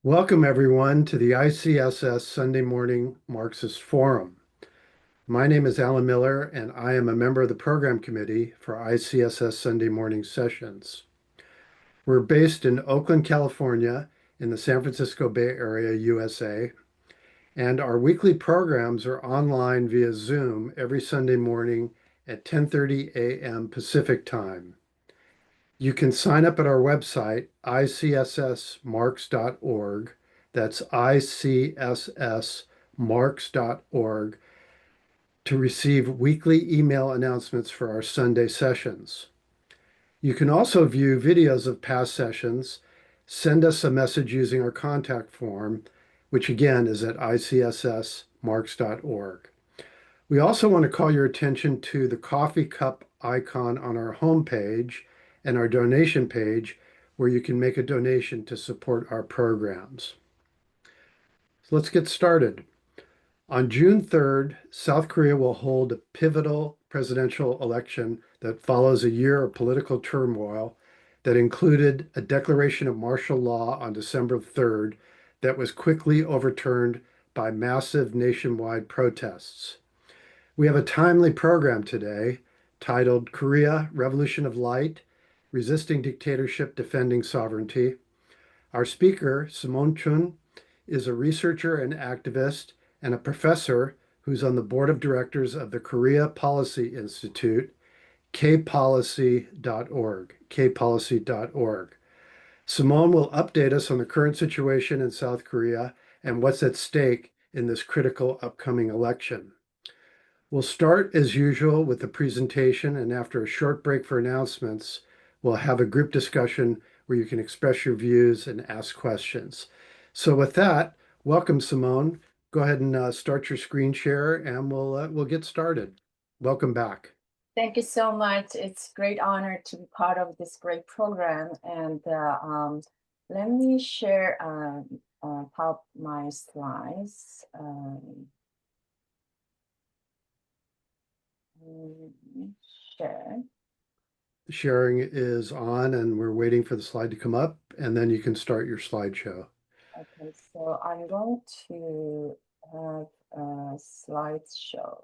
Welcome, everyone, to the ICSS Sunday Morning Marxist Forum. My name is Alan Miller, and I am a member of the program committee for ICSS Sunday morning sessions. We're based in Oakland, California, in the San Francisco Bay Area, USA, and our weekly programs are online via Zoom every Sunday morning at 10:30 a.m. Pacific Time. You can sign up at our website, icssmarks.org. That's icssmarks.org to receive weekly email announcements for our Sunday sessions. You can also view videos of past sessions, send us a message using our contact form, which again is at icssmarks.org. We also want to call your attention to the coffee cup icon on our homepage and our donation page, where you can make a donation to support our programs. So let's get started. On June 3rd, South Korea will hold a pivotal presidential election that follows a year of political turmoil that included a declaration of martial law on December 3rd that was quickly overturned by massive nationwide protests. We have a timely program today titled Korea, Revolution of Light, Resisting Dictatorship, Defending Sovereignty. Our speaker, Simone Chun, is a researcher and activist and a professor who's on the board of directors of the Korea Policy Institute, kpolicy.org. Simone will update us on the current situation in South Korea and what's at stake in this critical upcoming election. We'll start as usual with the presentation, and after a short break for announcements, we'll have a group discussion where you can express your views and ask questions. So with that, welcome, Simone. Go ahead and start your screen share, and we'll get started. Welcome back. Thank you so much. It's a great honor to be part of this great program. And let me share my slides. Share. Sharing is on, and we're waiting for the slide to come up, and then you can start your slideshow. Okay, so I'm going to have a slideshow.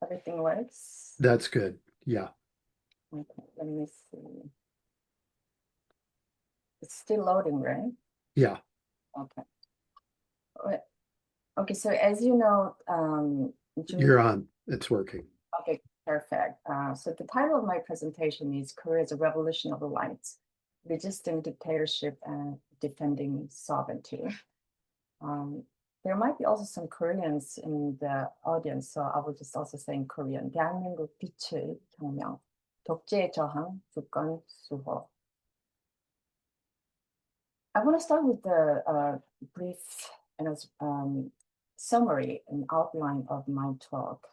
Everything works? That's good. Yeah. Okay, let me see. It's still loading, right? Yeah. Okay. Okay, so as you know, You're on. It's working. Okay, perfect. So the title of my presentation is Korea's Revolution of the Lights, Resisting Dictatorship and Defending Sovereignty. There might be also some Koreans in the audience, so I will just also say in Korean. 대한민국 빛의 혁명, 독재의 저항, 주권 수호. I want to start with the brief summary and outline of my talk.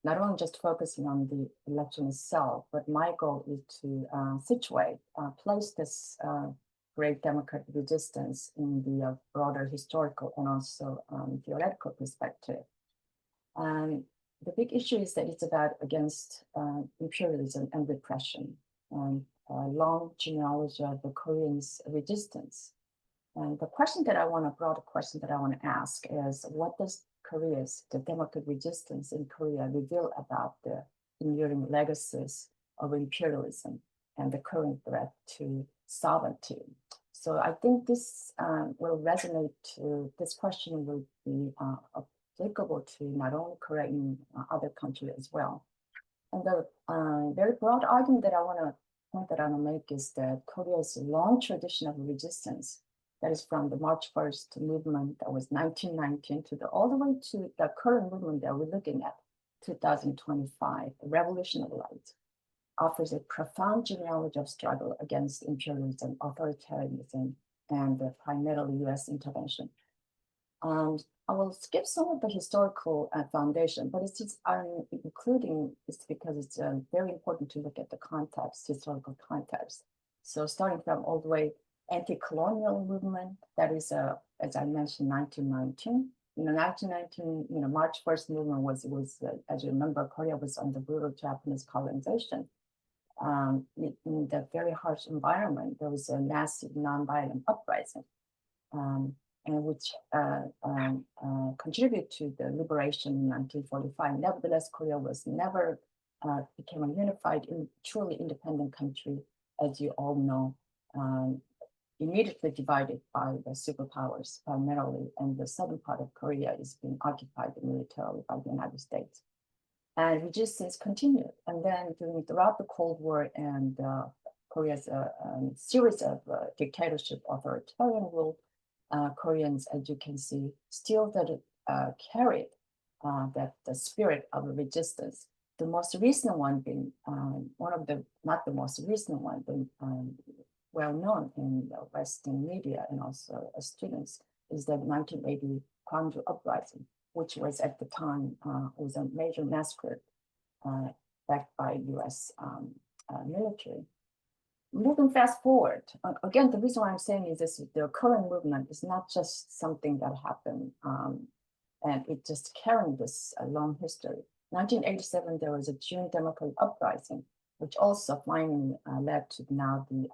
Not only just focusing on the election itself, but my goal is to place this great democratic resistance in the broader historical and also theoretical perspective. The big issue is that it's against imperialism and repression, and a long genealogy of the Koreans' resistance. And the broader question that I want to ask is, what does the democratic resistance in Korea reveal about the enduring legacies of imperialism and the current threat to sovereignty? So I think this will resonate this question will be applicable to not only Korea, in other countries as well. And the very broad argument that I want to make is that Korea's long tradition of resistance, that is from the March 1st movement that was 1919 all the way to the current movement that we're looking at, 2025, the Revolution of Light, offers a profound genealogy of struggle against imperialism, authoritarianism, and primarily US intervention. I will skip some of the historical foundation, but I'm including this because it's very important to look at the context, historical context. So starting from all the way anti-colonial movement, that is, as I mentioned, 1919. 1919, March 1st movement was as you remember, Korea was under brutal Japanese colonization. in the very harsh environment, there was a massive nonviolent uprising, and which contributed to the liberation in 1945. Nevertheless, Korea was never became a unified, truly independent country, as you all know, immediately divided by the superpowers primarily, and the southern part of Korea is being occupied militarily by the United States. And resistance continued. And then throughout the Cold War and Korea's series of dictatorship, authoritarian rule, Koreans, as you can see, still carried that the spirit of resistance. The most recent one being one of the, not the most recent one, but well known in the Western media and also as students, is the 1980 Gwangju uprising, which was at the time was a major massacre backed by U.S. Military. Moving fast forward, again, the reason why I'm saying is this: the current movement is not just something that happened, and it just carrying this long history. 1987, there was a June Democratic uprising, which also finally led to now the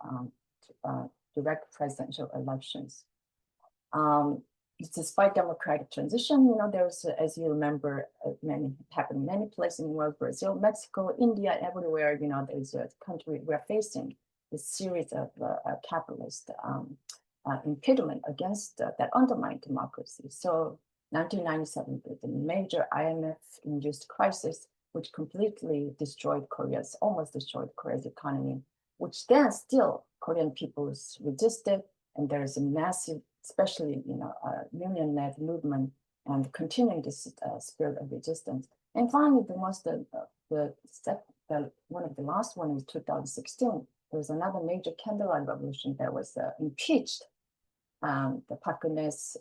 direct presidential elections. Despite democratic transition, there's, as you remember, happened in many places in the world: Brazil, Mexico, India, everywhere. There's a country we're facing this series of capitalist impediment against that undermine democracy. So 1997, the major IMF-induced crisis, which completely almost destroyed Korea's economy, which then still Korean peoples resisted, and there's a massive, especially union-led movement and continuing this spirit of resistance. And finally, one of the last one is 2016. There was another major candlelight revolution that was impeached the Park Geun-hye's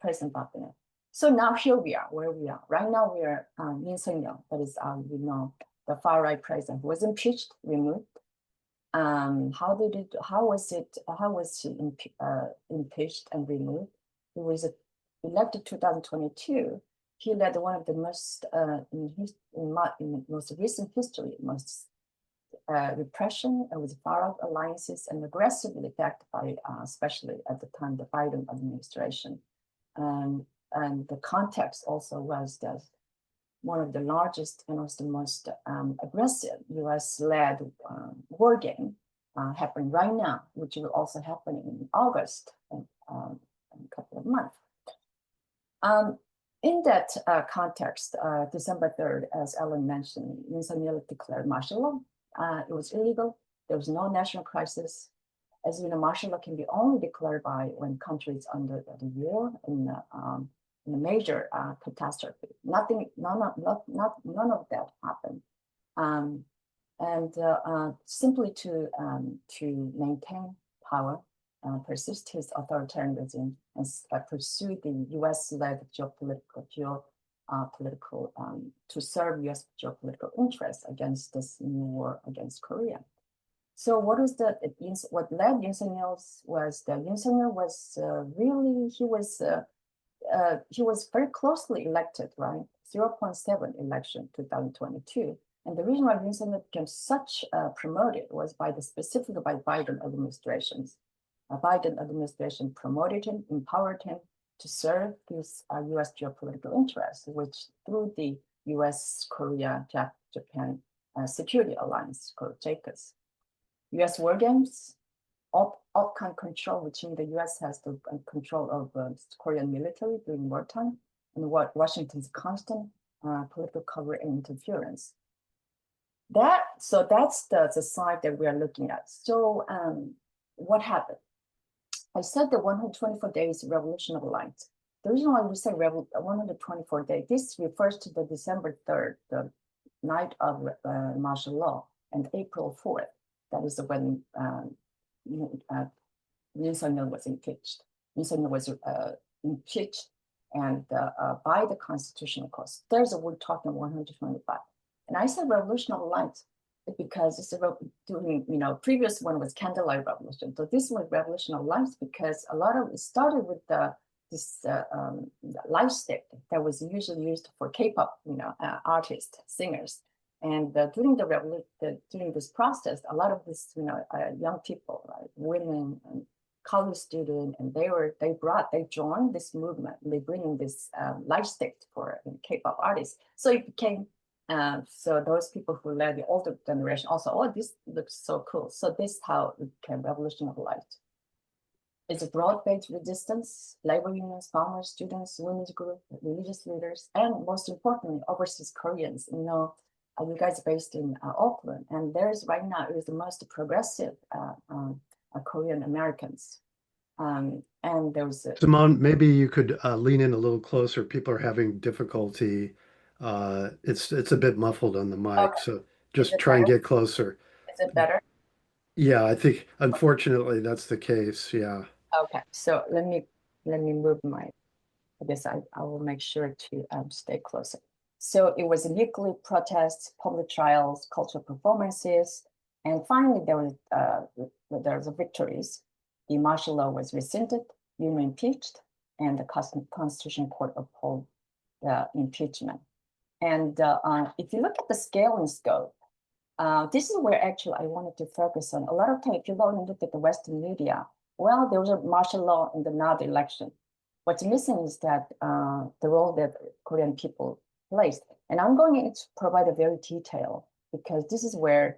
President Park Geun-hye. So now here we are, where we are. Right now we are Yoon Suk-yeol, that is the far-right president, was impeached, removed. How was he impeached and removed? He was elected 2022. He led one of the most in most recent history, most repression with far-out alliances and aggressively backed by, especially at the time, the Biden administration. And the context also was that one of the largest and also the most aggressive US-led war game happening right now, which will also happen in August in a couple of months. In that context, December 3rd, as Ellen mentioned, Yoon Suk-yeol declared martial law. It was illegal. There was no national crisis. As you know, martial law can be only declared by when countries under the war in a major catastrophe. None of that happened. Simply to maintain power, persist his authoritarianism, and pursue the US-led geopolitical to serve US geopolitical interests against this new war against Korea. So what led Yoon Suk-yeol was that Yoon Suk-yeol was he was very closely elected, right? 0.7 election 2022. And the reason why Yoon Suk-yeol became such promoted was specifically by Biden administrations. Biden administration promoted him, empowered him to serve these US geopolitical interests, which through the US, Korea, Japan security alliance called JCAS. US war games, outcome control, which means the US has the control of Korean military during wartime, and Washington's constant political cover and interference. So that's the side that we are looking at. So what happened? I said the 124 days revolution of light. The reason why we say 124 days, this refers to the December 3rd, the night of martial law, and April 4th. That is when Yoon Suk-yeol was impeached. Yoon Suk-yeol was impeached and by the constitutional court. There's a word talking 125. And I said revolution of light because it's previous one was candlelight revolution. So this was revolution of light because a lot of it started with this light stick that was usually used for K-pop artists, singers. And during the revolution, during this process, a lot of this, young people, right, women and college students, and they joined this movement. They bringing this light stick for K-pop artists. So it became so those people who led the older generation also, oh, this looks so cool. So this is how it became revolution of light. It's a broad-based resistance, labor unions, farmers, students, women's group, religious leaders, and most importantly, overseas Koreans. You guys are based in Auckland, and there's right now is the most progressive Korean Americans. And there's Simone, maybe you could lean in a little closer. People are having difficulty. It's a bit muffled on the mic, okay. so Is just it try and better? get closer. Is it better? Yeah, I think unfortunately that's the case. Yeah. Okay. So let me move my. I guess I will make sure to stay closer. So it was weekly protests, public trials, cultural performances, and finally there was victories. The martial law was rescinded, Yoon were impeached, and the Constitutional Court upheld the impeachment. And if you look at the scale and scope, this is where actually I wanted to focus on. A lot of time, if you look at the Western media, well, there was a martial law in the now election. What's missing is that the role that Korean people placed. And I'm going to provide a very detail because this is where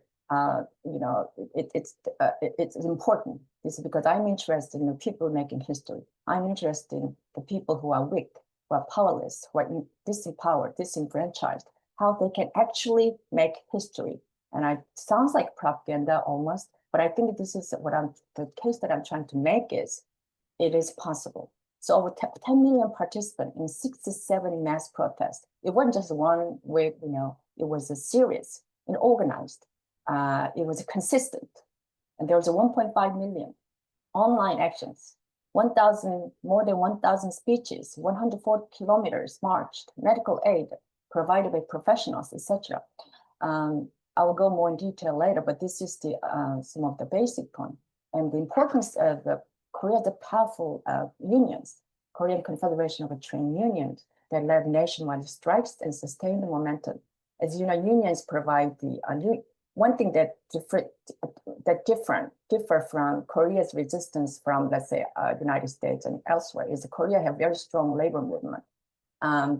it's important. This is because I'm interested in the people making history. I'm interested in the people who are weak, who are powerless, who are disempowered, disenfranchised, how they can actually make history. And it sounds like propaganda almost, but I think this is the case that I'm trying to make is it is possible. So over 10 million participants in 67 mass protests. It wasn't just one wave, it was a series and organized. It was consistent. And there was a 1.5 million online actions, more than 1,000 speeches, 104 kilometers marched, medical aid provided by professionals, etc. I will go more in detail later, but this is some of the basic point. And the importance of Korea, the powerful unions, Korean Confederation of Trade Unions that led nationwide strikes and sustained the momentum. As you know, unions provide one thing that differ from Korea's resistance from, let's say, United States and elsewhere is Korea have very strong labor movement.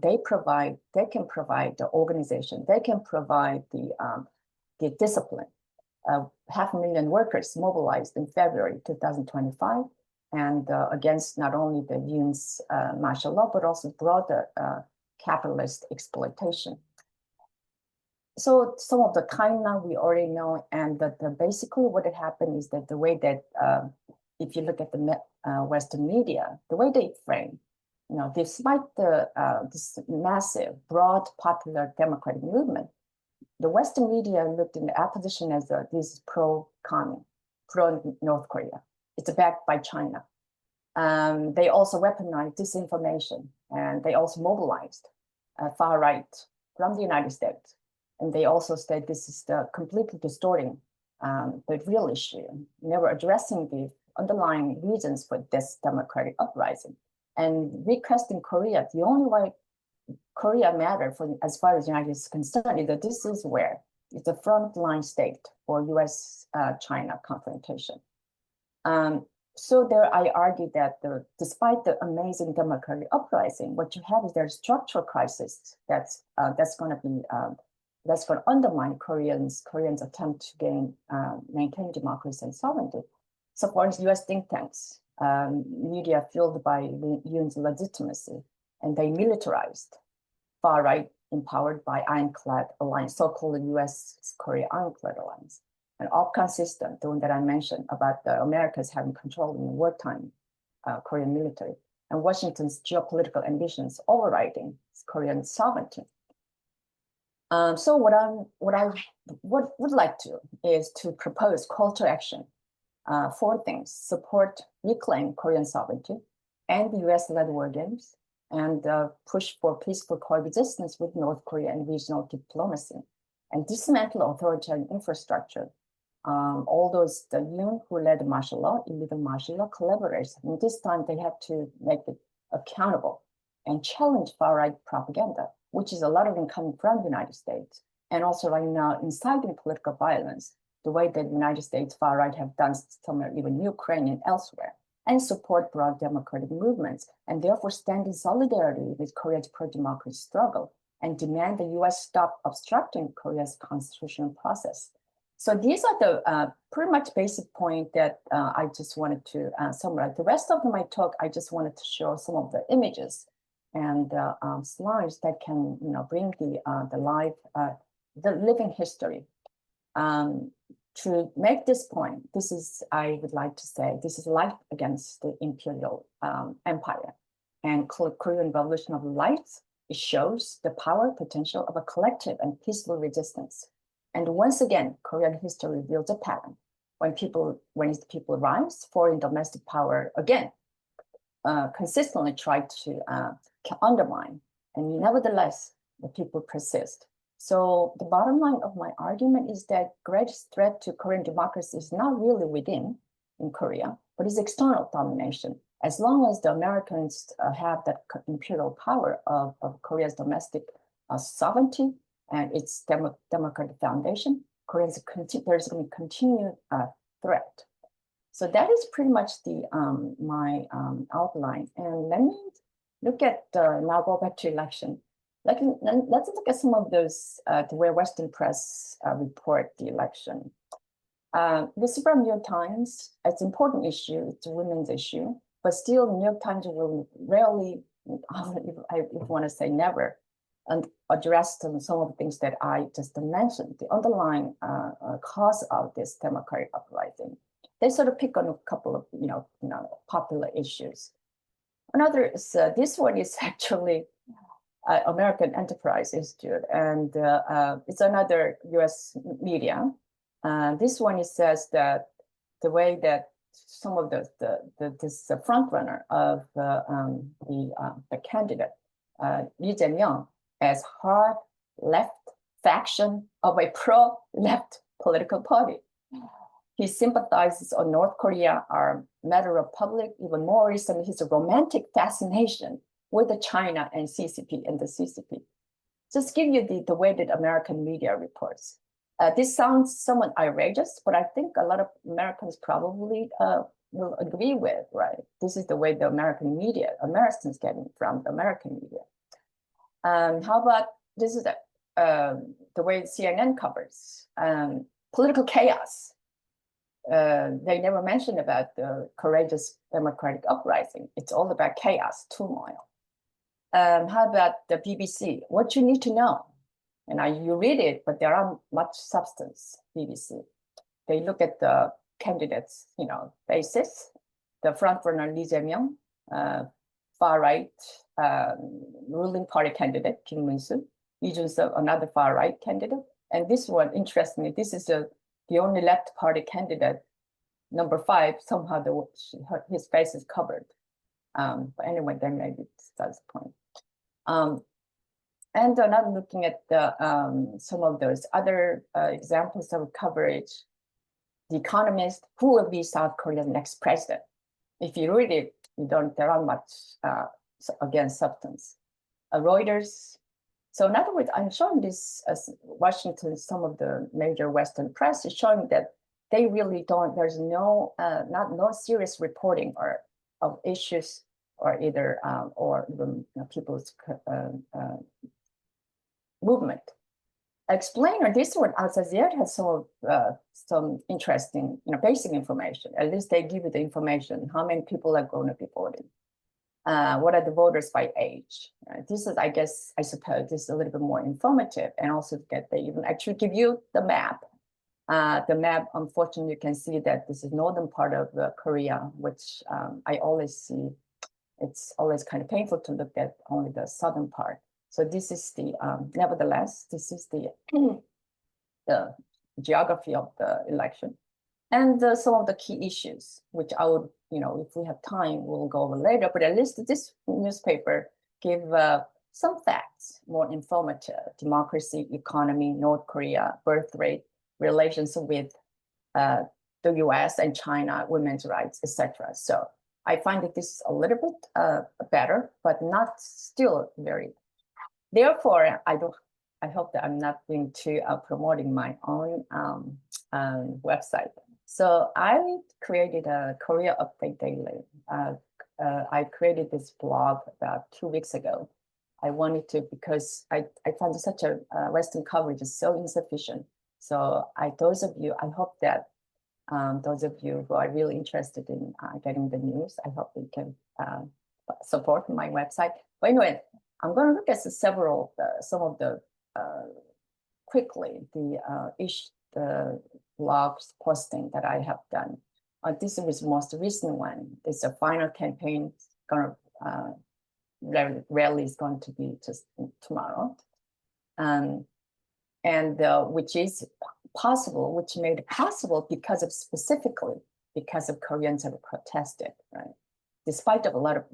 They can provide the organization, they can provide the discipline. 500,000 workers mobilized in February 2025, and against not only the Yoon's martial law, but also broader capitalist exploitation. So some of the timeline we already know, and basically what had happened is that the way that, if you look at the Western media, the way they frame, despite this massive, broad, popular democratic movement, the Western media looked in the opposition as this pro-Commun, pro-North Korea. It's backed by China. They also weaponized disinformation, and they also mobilized far right from the United States. And they also said this is completely distorting the real issue, never addressing the underlying reasons for this democratic uprising. And requesting Korea, the only way Korea mattered as far as the United States is concerned is that this is where it's a frontline state for US-China confrontation. So there I argue that despite the amazing democratic uprising, what you have is there's structural crisis that's going to undermine Koreans' attempt to maintain democracy and sovereignty. So for instance, US think tanks, media fueled by Yoon's legitimacy, and they militarized, far right empowered by Ironclad Alliance, so-called US-Korea Ironclad Alliance. An OPCON system, the one that I mentioned about the Americas having control in wartime Korean military, and Washington's geopolitical ambitions overriding Korean sovereignty. So what I would like to is to propose call to action. 4 things: support, reclaim Korean sovereignty and the US-led war games, and push for peaceful coexistence with North Korea and regional diplomacy, and dismantle authoritarian infrastructure. All those, the Yoon who led the martial law, illegal martial law collaborators, and this time they have to make it accountable and challenge far-right propaganda, which is a lot of them coming from the United States. and also right now inciting political violence, the way that the United States far right have done somewhere, even Ukraine and elsewhere, and support broad democratic movements, and therefore stand in solidarity with Korea's pro-democracy struggle and demand the US stop obstructing Korea's constitutional process. So these are the pretty much basic point that I just wanted to summarize. The rest of my talk, I just wanted to show some of the images and slides that can, bring the live, the living history. To make this point, this is, I would like to say, this is life against the imperial empire. And Korean Revolution of Light, it shows the power potential of a collective and peaceful resistance. And once again, Korean history reveals a pattern. When people rise, foreign domestic power again consistently try to undermine, and nevertheless, the people persist. So the bottom line of my argument is that greatest threat to Korean democracy is not really within in Korea, but is external domination. As long as the Americans have that imperial power of Korea's domestic sovereignty and its democratic foundation, there's going to be continued threat. So that is pretty much the my outline. And let me look at now go back to election. Let's look at some of those the way Western press report the election. This is from New York Times. It's an important issue. It's a women's issue, but still, New York Times will rarely, if I want to say never, and address some of the things that I just mentioned, the underlying cause of this democratic uprising. They sort of pick on a couple of popular issues. Another is this one is actually American Enterprise Institute, and it's another U.S. media. This one it says that the way that some of this front runner of the candidate Lee Jae-myung as hard left faction of a pro-left political party. His sympathizes on North Korea are matter of public, even more recently, his romantic fascination with the China and CCP and the CCP. Just give you the way that American media reports. This sounds somewhat outrageous, but I think a lot of Americans probably will agree with, right? This is the way the American media, Americans getting from the American media. How about, this is the way CNN covers political chaos. They never mention about the courageous democratic uprising. It's all about chaos, turmoil. How about the BBC? What you need to know. And you read it, but there aren't much substance, BBC. They look at the candidates, faces, the frontrunner Lee Jae-myung, far-right ruling party candidate, Kim Min-soo, Lee Jun-suk, another far-right candidate. And this one, interestingly, this is the only left party candidate, number 5, somehow his face is covered. But anyway, then maybe that's the point. And now looking at some of those other examples of coverage, The Economist, who will be South Korea's next president? If you read it, there aren't much, again, substance. Reuters. So in other words, I'm showing this as Washington, some of the major Western press is showing that they really don't, there's no serious reporting of issues or either, or even people's movement. Explainer, this one, Al Jazeera has some interesting, basic information. At least they give you the information, how many people are going to be voting. What are the voters by age? This is, I suppose, this is a little bit more informative, and also they even actually give you the map. The map, unfortunately, you can see that this is northern part of Korea, which I always see. It's always kind of painful to look at only the southern part. So this is the, nevertheless, this is the geography of the election. And some of the key issues, which I would, if we have time, we'll go over later, but at least this newspaper give some facts, more informative: democracy, economy, North Korea, birth rate, relations with the US and China, women's rights, etc. So I find that this is a little bit better, but not still very. Therefore, I hope that I'm not being too promoting my own website. So I created a Korea Update Daily. I created this blog about 2 weeks ago. I wanted to, because I found such a Western coverage is so insufficient. So those of you, I hope that those of you who are really interested in getting the news, I hope you can support my website. But anyway, I'm going to look at several, some of the, quickly, the blogs posting that I have done. This is the most recent one. It's a final campaign. Rally is going to be just tomorrow. And which is possible, which made it possible specifically because of Koreans have protested, right? Despite a lot of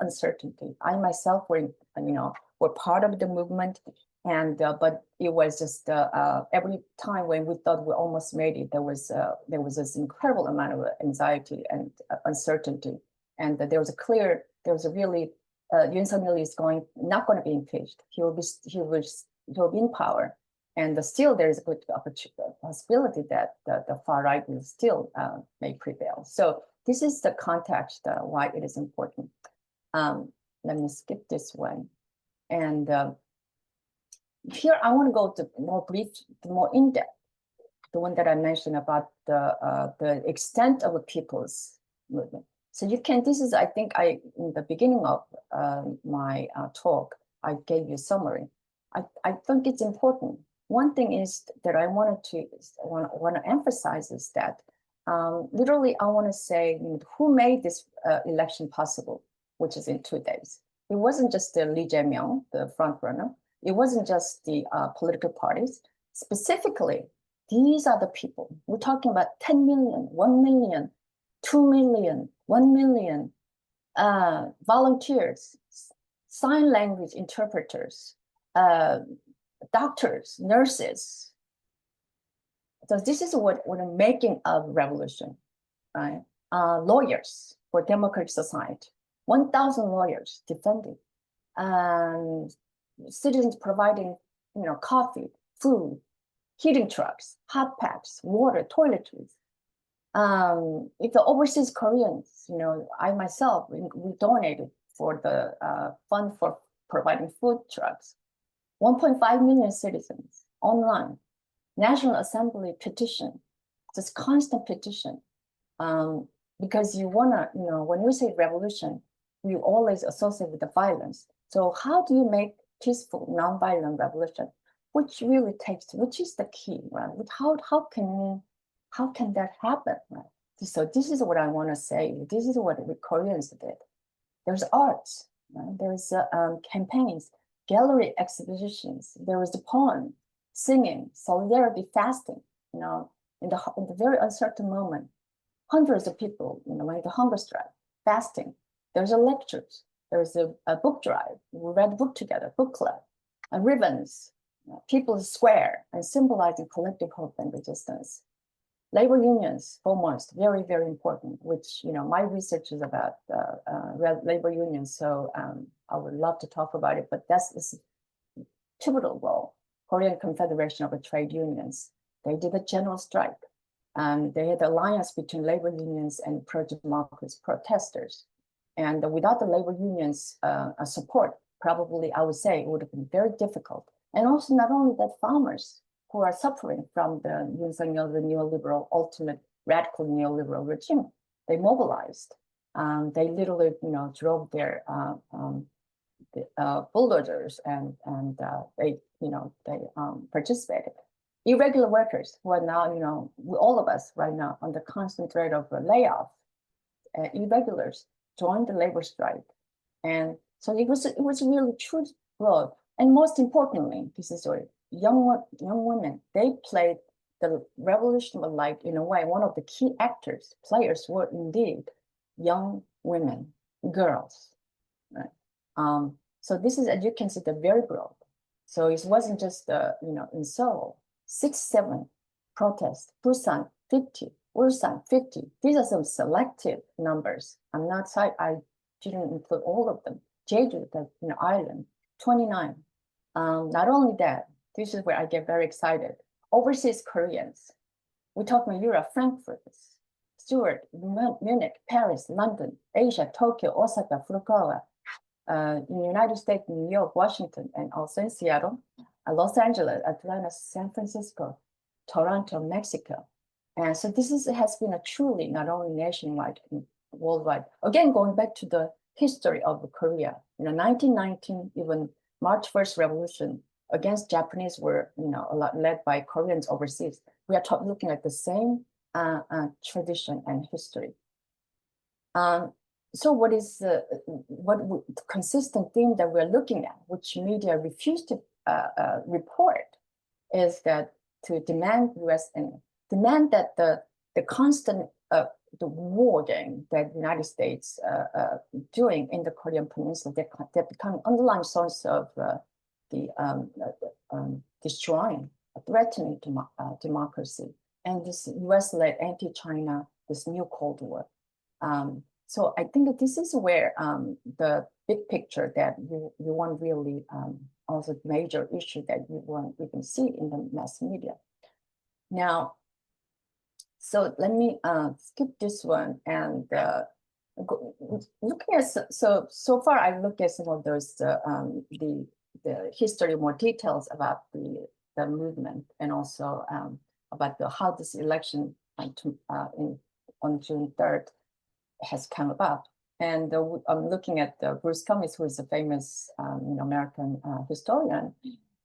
uncertainty. I myself were part of the movement, and but it was just every time when we thought we almost made it, there was this incredible amount of anxiety and uncertainty, and there was a really Yoon Suk-yeol is not going to be impeached. He will be in power, and still there is a good possibility that the far right will still may prevail. So this is the context why it is important. Let me skip this one, and here I want to go to more in-depth, the one that I mentioned about the extent of a people's movement. So you can, this is, I think in the beginning of my talk, I gave you a summary. I think it's important. One thing is that I want to emphasize is that literally I want to say, who made this election possible, which is in 2 days. It wasn't just Lee Jae-myung, the front runner. It wasn't just the political parties. Specifically, these are the people. We're talking about 10 million, 1 million, 2 million, 1 million volunteers, sign language interpreters, doctors, nurses. So this is what we're making of revolution, right? Lawyers for democratic society, 1,000 lawyers defending, and citizens providing, coffee, food, heating trucks, hot packs, water, toiletries. If the overseas Koreans, I myself, we donated for the fund for providing food trucks. 1.5 million citizens online, National Assembly petition, just constant petition. Because you wanna, when we say revolution, we always associate with the violence. So how do you make peaceful, non-violent revolution? Which is the key, right? How can that happen, right? So this is what I want to say. This is what the Koreans did. There's arts, right? There's campaigns, gallery exhibitions. There was the poem, singing, solidarity, fasting. In the very uncertain moment, hundreds of people, like the hunger strike, fasting. There's a lectures. There's a book drive. We read a book together, book club, and ribbons, people's square, and symbolizing collective hope and resistance. Labor unions, foremost, very, very important, which, my research is about labor unions, so I would love to talk about it, but that's a pivotal role. Korean Confederation of Trade Unions, they did a general strike. They had an alliance between labor unions and pro-democracy protesters. And without the labor unions' support, probably I would say it would have been very difficult. And also not only that, farmers who are suffering from the Yoon Suk-yeol, the neoliberal, ultimate radical neoliberal regime, they mobilized. They literally, drove their bulldozers and they participated. Irregular workers who are now, all of us right now on the constant threat of a layoff, irregulars joined the labor strike. And so it was really true growth. And most importantly, this is what young women, they played the revolution of light in a way. One of the key players were indeed young women, girls, right? So this is, as you can see, the very broad. So it wasn't just, in Seoul, 6-7 protests, Busan 50, Ulsan 50. These are some selective numbers. I didn't include all of them. Jeju, the island, 29. Not only that, this is where I get very excited. Overseas Koreans, we talk about Europe, Frankfurt, Stuart, Munich, Paris, London, Asia, Tokyo, Osaka, Fukuoka, in the United States, New York, Washington, and also in Seattle, Los Angeles, Atlanta, San Francisco, Toronto, Mexico. And so this has been a truly not only nationwide, worldwide. Again, going back to the history of Korea, 1919, even March 1st revolution against Japanese were, a lot led by Koreans overseas. We are looking at the same tradition and history. So what is the consistent theme that we're looking at, which media refuse to report, is that to demand U.S. and demand that the constant the war game that the United States doing in the Korean Peninsula, that become underlying source of destroying, threatening democracy, and this U.S.-led anti-China, this new Cold War. So I think that this is where the big picture that you want really also major issue that you can see in the mass media. Now, so let me skip this one and looking at so far I look at some of those the history, more details about the movement, and also about how this election on June 3rd has come about. And I'm looking at Bruce Cummings, who is a famous American historian.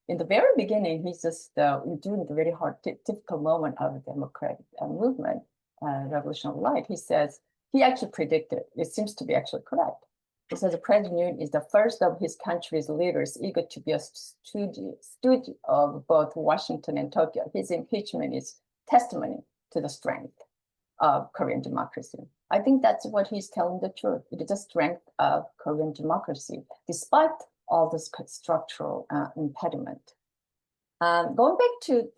In the very beginning, he's just during the very hard, difficult moment of the democratic movement, Revolution of Light, he says, he actually predicted, it seems to be actually correct. He says the President Yoon is the first of his country's leaders eager to be a stooge of both Washington and Tokyo. His impeachment is testimony to the strength of Korean democracy. I think that's what he's telling the truth. It is the strength of Korean democracy, despite all this structural impediment. Going back to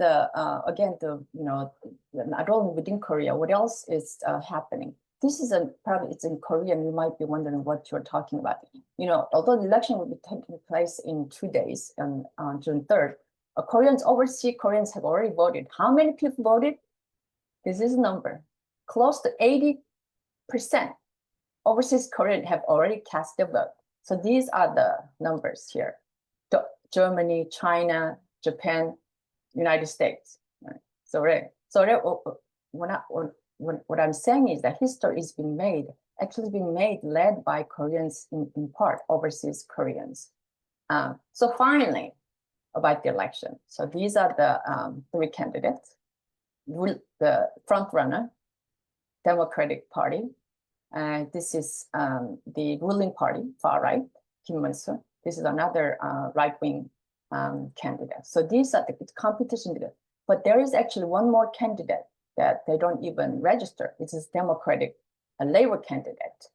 again, not only within Korea, what else is happening? This is probably it's in Korean. You might be wondering what you're talking about. Although the election will be taking place in 2 days on June 3rd, overseas Koreans have already voted. How many people voted? This is a number. Close to 80% overseas Koreans have already cast their vote. So these are the numbers here. Germany, China, Japan, United States. Right? What I'm saying is that history is being made, led by Koreans in part, overseas Koreans. So finally, about the election. So these are the 3 candidates. The front runner, Democratic Party. This is the ruling party, far right, Kim Mun-suk. This is another right-wing candidate. So these are the competition. But there is actually one more candidate that they don't even register. It is Democratic, a Labor candidate,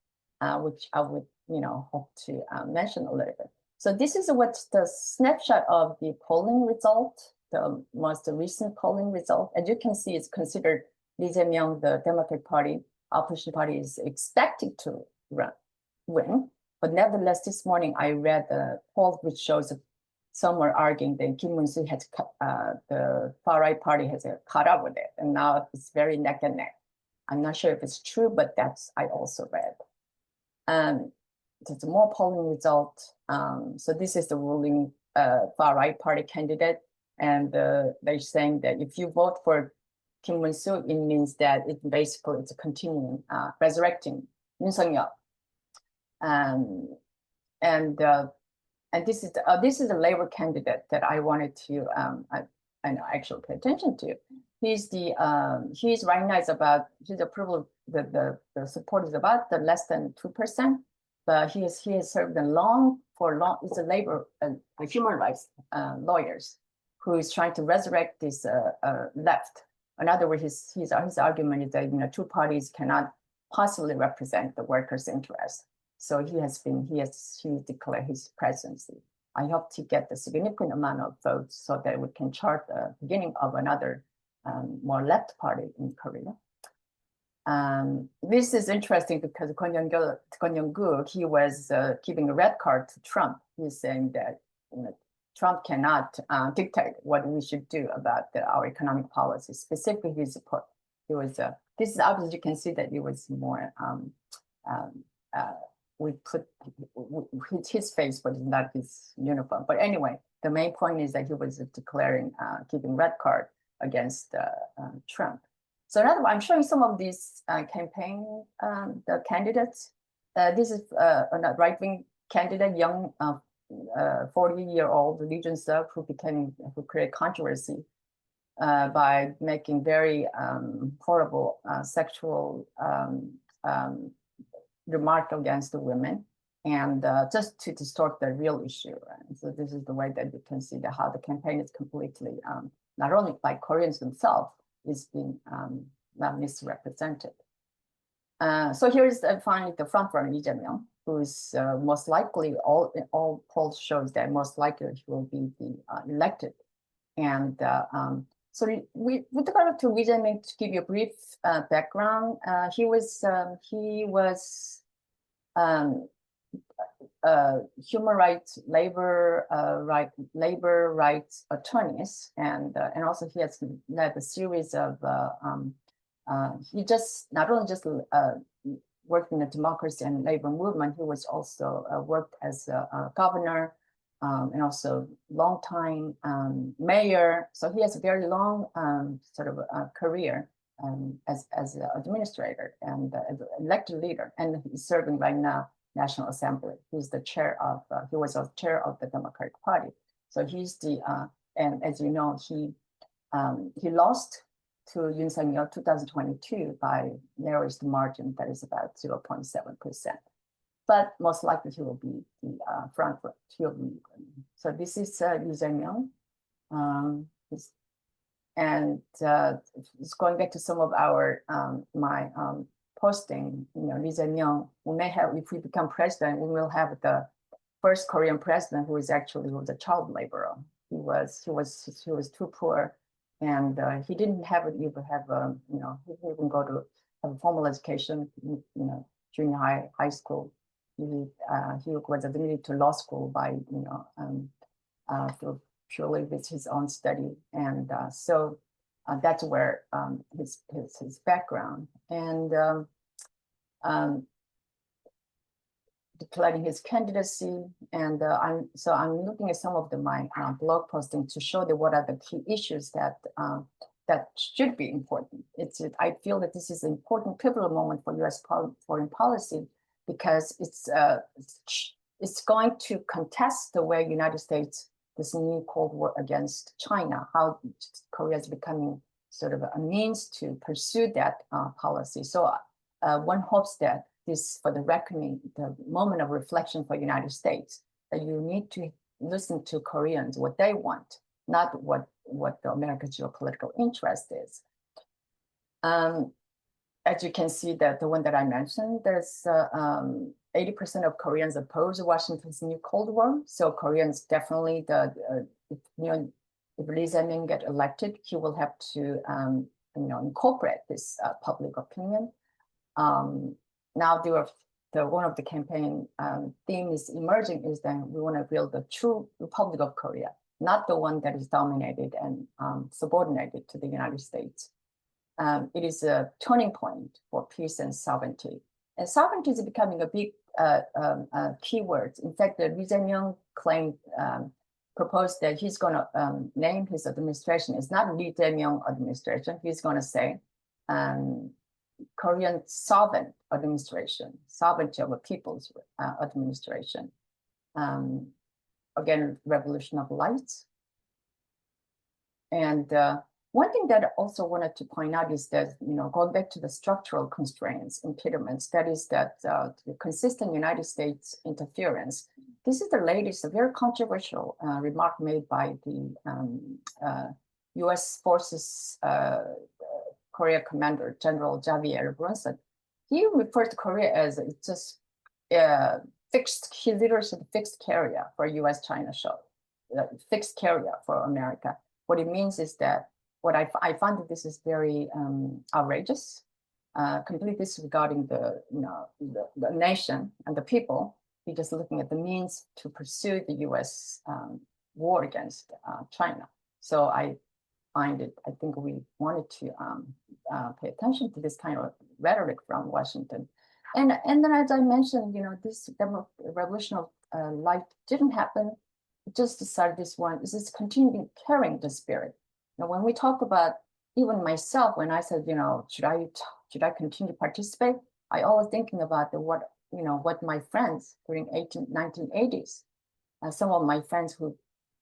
which I would, hope to mention a little bit. So this is what's the snapshot of the polling result, the most recent polling result. As you can see, it's considered Lee Jae-myung, the Democratic Party, opposition party, is expected to win. But nevertheless, this morning I read the poll which shows some are arguing that Kim Mun-suk has the far right party has caught up with it, and now it's very neck and neck. I'm not sure if it's true, but that's I also read. There's more polling result. So this is the ruling far right party candidate, and they're saying that if you vote for Kim Mun-suk, it means that it's a continuing resurrecting Yoon Suk-yeol. And this is a Labor candidate that I wanted to actually pay attention to. He's right now is about his approval, the support is about the less than 2%, but he has served He's a labor human rights lawyers who is trying to resurrect this left. In other words, his argument is that 2 parties cannot possibly represent the workers' interests. So he declared his presidency. I hope to get the significant amount of votes so that we can chart the beginning of another more left party in Korea. This is interesting because Kwon Young-gu, he was giving a red card to Trump. He's saying that Trump cannot dictate what we should do about our economic policy. Specifically, this is obviously you can see that it was more we put his face, but not his uniform. But anyway, the main point is that he was declaring giving red card against Trump. So now I'm showing some of these campaign the candidates. This is a right-wing candidate, young 40-year-old Lee Jun Suk, who created controversy by making very horrible sexual remark against the women, and just to distort the real issue. And so this is the way that you can see that how the campaign is completely, not only by Koreans themselves, is being not misrepresented. So here's finally the frontrunner Lee Jae-myung, who is most likely, all polls shows that most likely he will be the elected. And so with regard to Lee Jae-myung, to give you a brief background, he was human rights, labor rights attorneys, and also he has led a series of he just not only just worked in the democracy and labor movement, he was also worked as a governor and also long time mayor. So he has a very long sort of career as an administrator and elected leader, and he's serving right now National Assembly. He's the chair of he was a chair of the Democratic Party. So he's the and as you know, he lost to Yoon Suk-yeol 2022 by narrowest margin that is about 0.7%. But most likely he will be the front runner. So this is Lee Jae-myung. And it's going back to some of our my posting. You know, Lee Jae-myung, we may have, if we become president, we will have the first Korean president who is actually a child laborer. He was too poor, and he didn't have he didn't even go to have a formal education. You know, junior high school. He was admitted to law school by purely with his own study, and so that's where his background, and declaring his candidacy. And I'm looking at some of my blog posting to show that what are the key issues that that should be important. I feel that this is an important pivotal moment for U.S. foreign policy, because it's going to contest the way United States, this new Cold War against China, how Korea is becoming sort of a means to pursue that policy. So one hopes that this, for the reckoning, the moment of reflection for United States, that you need to listen to Koreans, what they want, not what the America's geopolitical interest is. As you can see, that the one that I mentioned, there's 80% of Koreans oppose Washington's new Cold War. So Koreans definitely, if Lee Jae-myung get elected, he will have to incorporate this public opinion. Now one of the campaign themes emerging is that we want to build the true Republic of Korea, not the one that is dominated and subordinated to the United States. It is a turning point for peace and sovereignty. And sovereignty is becoming a big keyword. In fact, Lee Jae-myung proposed that he's going to name his administration. It's not Lee Jae-myung administration. He's going to say Korean sovereign administration, sovereignty of a people's administration. Again, revolution of lights. And one thing that I also wanted to point out is that, going back to the structural constraints, impediments, that is that the consistent United States interference. This is the latest, a very controversial remark made by the U.S. Forces Korea Commander, General Javier Brunson. He referred to Korea as just fixed, he literally said fixed carrier for U.S.-China show, fixed carrier for America. What it means is that I find that this is very outrageous, completely disregarding the nation and the people. You're just looking at the means to pursue the U.S. war against China. So I think we wanted to pay attention to this kind of rhetoric from Washington. And then, as I mentioned, this revolution of light didn't happen. It just decided this one. This is continuing carrying the spirit. When we talk about, even myself, when I said, should I continue to participate? I always thinking about what my friends during 1980s, some of my friends who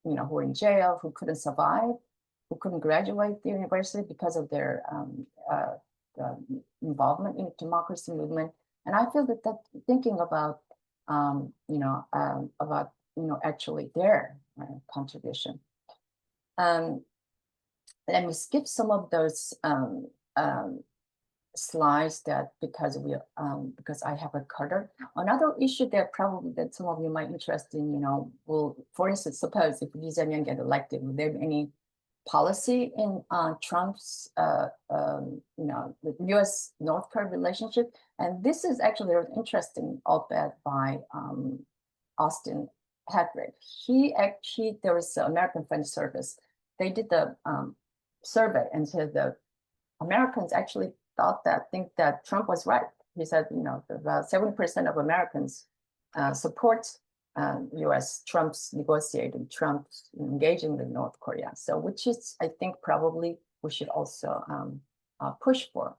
were in jail, who couldn't survive, who couldn't graduate the university because of their involvement in the democracy movement. And I feel that thinking about, actually their contribution. Let me skip some of those slides because I have a cutter. Another issue that some of you might be interested in, for instance, suppose if Lee Jae-myung get elected, will there be any policy in Trump's, the U.S.-North Korea relationship? And this is actually an interesting op-ed by Austin Hedrick. There was the American Friends Service. They did the survey and said the Americans actually think that Trump was right. He said, about 70% of Americans support Trump's negotiating, Trump's engaging with North Korea. So, which is, I think, probably we should also push for.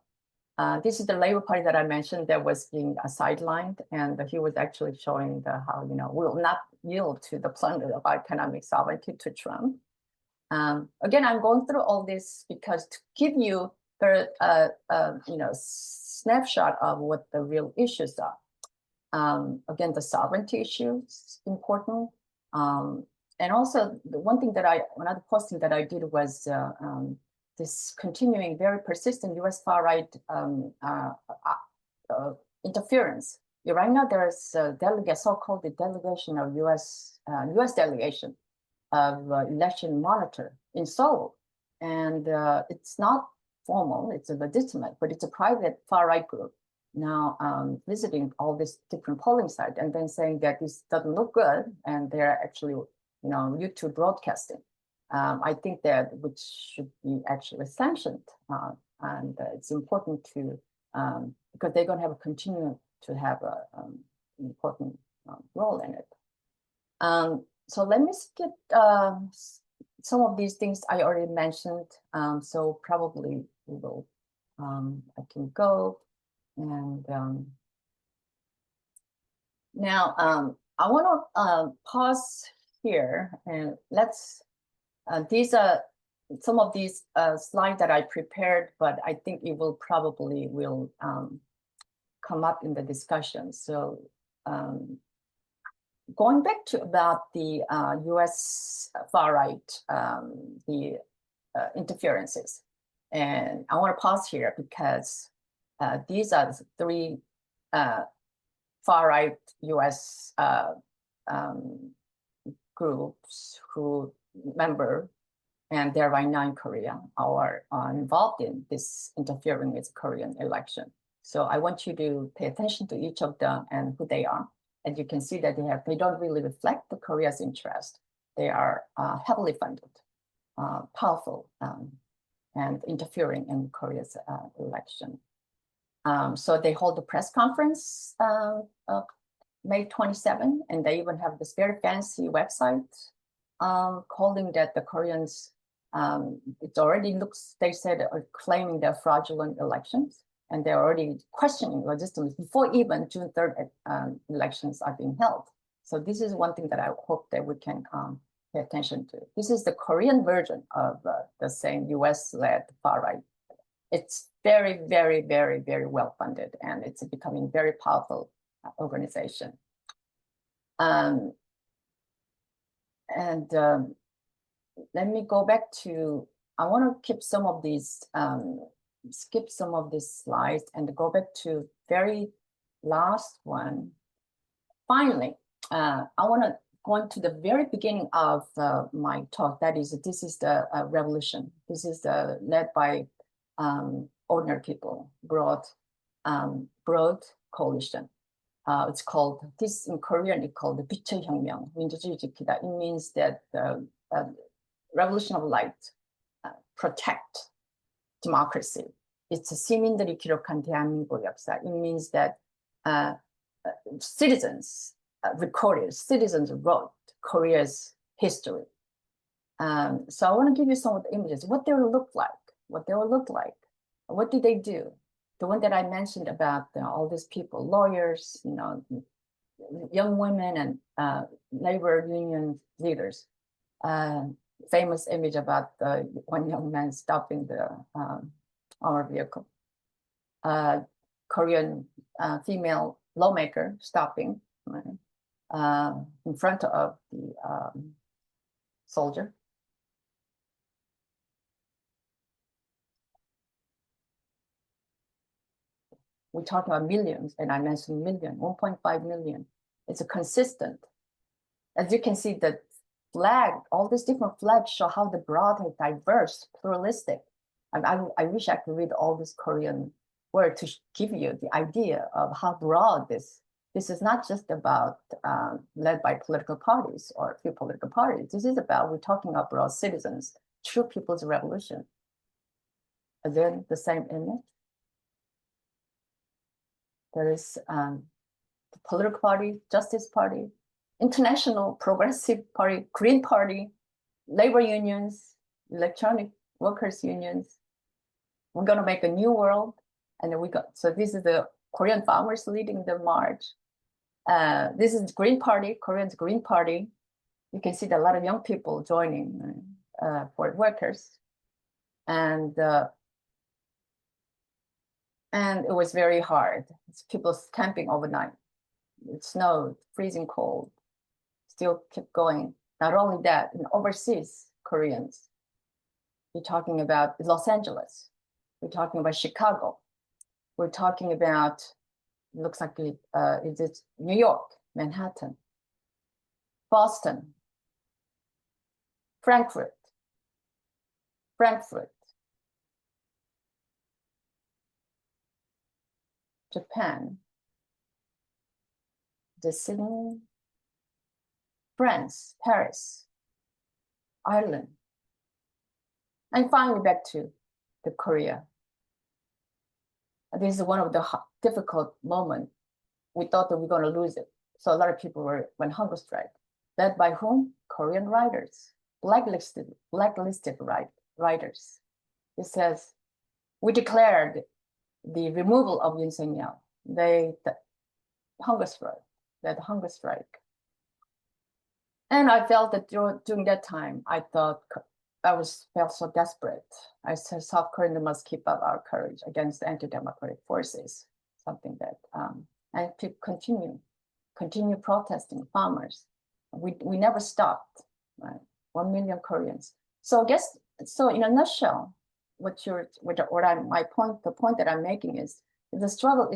This is the Labor Party that I mentioned that was being sidelined, and he was actually showing how we will not yield to the plunder of economic sovereignty to Trump. Again, I'm going through all this because to give you snapshot of what the real issues are. Again, the sovereignty issue is important. And also, another posting that I did was this continuing, very persistent U.S. far-right interference. Right now, there's a so-called delegation of U.S. delegation of election monitor in Seoul. And it's not formal, it's a legitimate, but it's a private far-right group now visiting all these different polling sites and then saying that this doesn't look good, and they're actually, YouTube broadcasting. I think that which should be actually sanctioned, and it's important to because they're going to continue to have an important role in it. So let me skip some of these things I already mentioned. So probably we will. I can go and now I want to pause here and let's. These are some of these slides that I prepared, but I think it will probably come up in the discussion. So going back to about the U.S. far-right, the interferences. And I want to pause here because these are the three far-right U.S. Groups who member, and they're right now in Korea, are involved in this interfering with Korean election. So I want you to pay attention to each of them and who they are. And you can see that they don't really reflect the Korea's interest. They are heavily funded, powerful, and interfering in Korea's election. So they hold a press conference May 27, and they even have this very fancy website calling that the Koreans, it already looks, they said, are claiming they're fraudulent elections, and they're already questioning legitimacy before even June 3rd elections are being held. So this is one thing that I hope that we can pay attention to. This is the Korean version of the same US-led far-right. It's very, very, very, very well funded, and it's becoming very powerful organization. Let me go back to, I want to keep some of these, skip some of these slides and go back to very last one. Finally, I want to go into the very beginning of my talk. That is, this is the revolution. This is led by ordinary people, broad coalition. It's called, this in Korean, it's called the 빛의 민주주의 지키다. It means that the revolution of light protect democracy. It's 시민들이 기록한 대한민국 역사. It means that citizens recorded, citizens wrote Korea's history. So I want to give you some of the images, what they will look like, what they will look like. What did they do? The one that I mentioned about all these people, lawyers, young women and labor union leaders. Famous image about the one young man stopping the armored vehicle. Korean female lawmaker stopping, right, in front of the soldier. We're talking about millions, and I mentioned million, 1.5 million. It's a consistent. As you can see, the flag, all these different flags show how the broad is diverse, pluralistic. I wish I could read all this Korean word to give you the idea of how broad this is not just about led by political parties or a few political parties. This is about, we're talking about citizens, true people's revolution. Again, the same image. There is the political party, Justice Party, International Progressive Party, Green Party, labor unions, electronic workers unions. We're going to make a new world. And then so this is the Korean farmers leading the march. This is the Green Party, Korean's Green Party. You can see that a lot of young people joining for workers. And it was very hard. It's people camping overnight. It snowed, freezing cold, still kept going. Not only that, in overseas Koreans, we're talking about Los Angeles, we're talking about Chicago, we're talking about, it looks like it's New York, Manhattan, Boston, Frankfurt, Japan, Sydney, France, Paris, Ireland, and finally back to the Korea. This is one of the difficult moments. We thought that we were going to lose it. So a lot of people went hunger strike, led by whom? Korean writers, blacklisted writers. It says, we declared the removal of Yoon Suk-yeol. The hunger strike. And I felt that during that time, I felt so desperate. I said, South Korea must keep up our courage against the anti-democratic forces, something that, and people continue protesting, farmers. We never stopped, right? 1 million Koreans. So in a nutshell, the point that I'm making is the struggle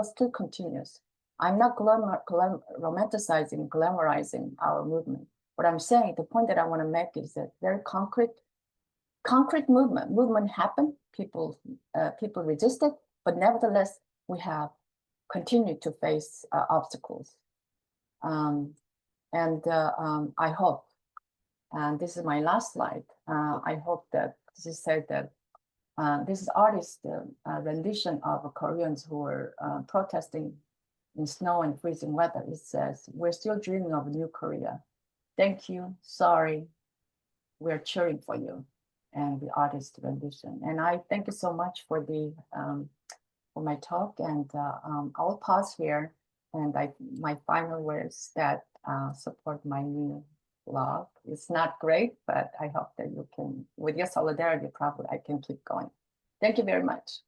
still continues. I'm not romanticizing, glamorizing our movement. What I'm saying, the point that I want to make is that very concrete movement happened. People resisted, but nevertheless, we have continued to face obstacles. I hope, and this is my last slide, I hope that this is said that this is artist rendition of Koreans who were protesting in snow and freezing weather. It says, we're still dreaming of a new Korea. Thank you, sorry, we're cheering for you. And the artist rendition. And I thank you so much for for my talk. And I'll pause here. And my final words that support my new blog. It's not great, but I hope that you can, with your solidarity, probably I can keep going. Thank you very much.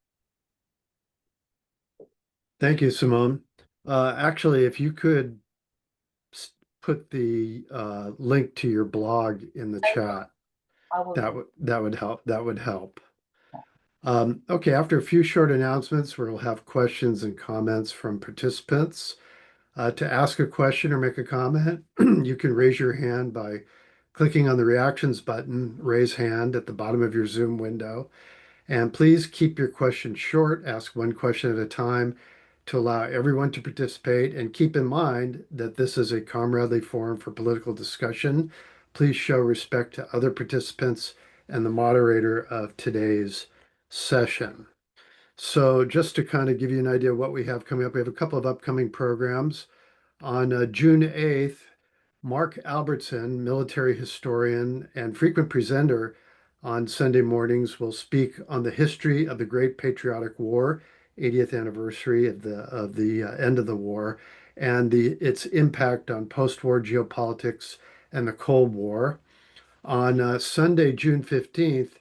Thank you, Simone. Actually, if you could put the link to your blog in the chat, that would help. That would help. Okay, after a few short announcements, we'll have questions and comments from participants. To ask a question or make a comment, you can raise your hand by clicking on the reactions button, raise hand at the bottom of your Zoom window. And please keep your questions short, ask one question at a time to allow everyone to participate. And keep in mind that this is a comradely forum for political discussion. Please show respect to other participants and the moderator of today's session. So just to kind of give you an idea of what we have coming up, we have a couple of upcoming programs. On June 8th, Mark Albertson, military historian and frequent presenter on Sunday mornings, will speak on the history of the Great Patriotic War, 80th anniversary of the end of the war, and its impact on post-war geopolitics and the Cold War. On Sunday, June 15th,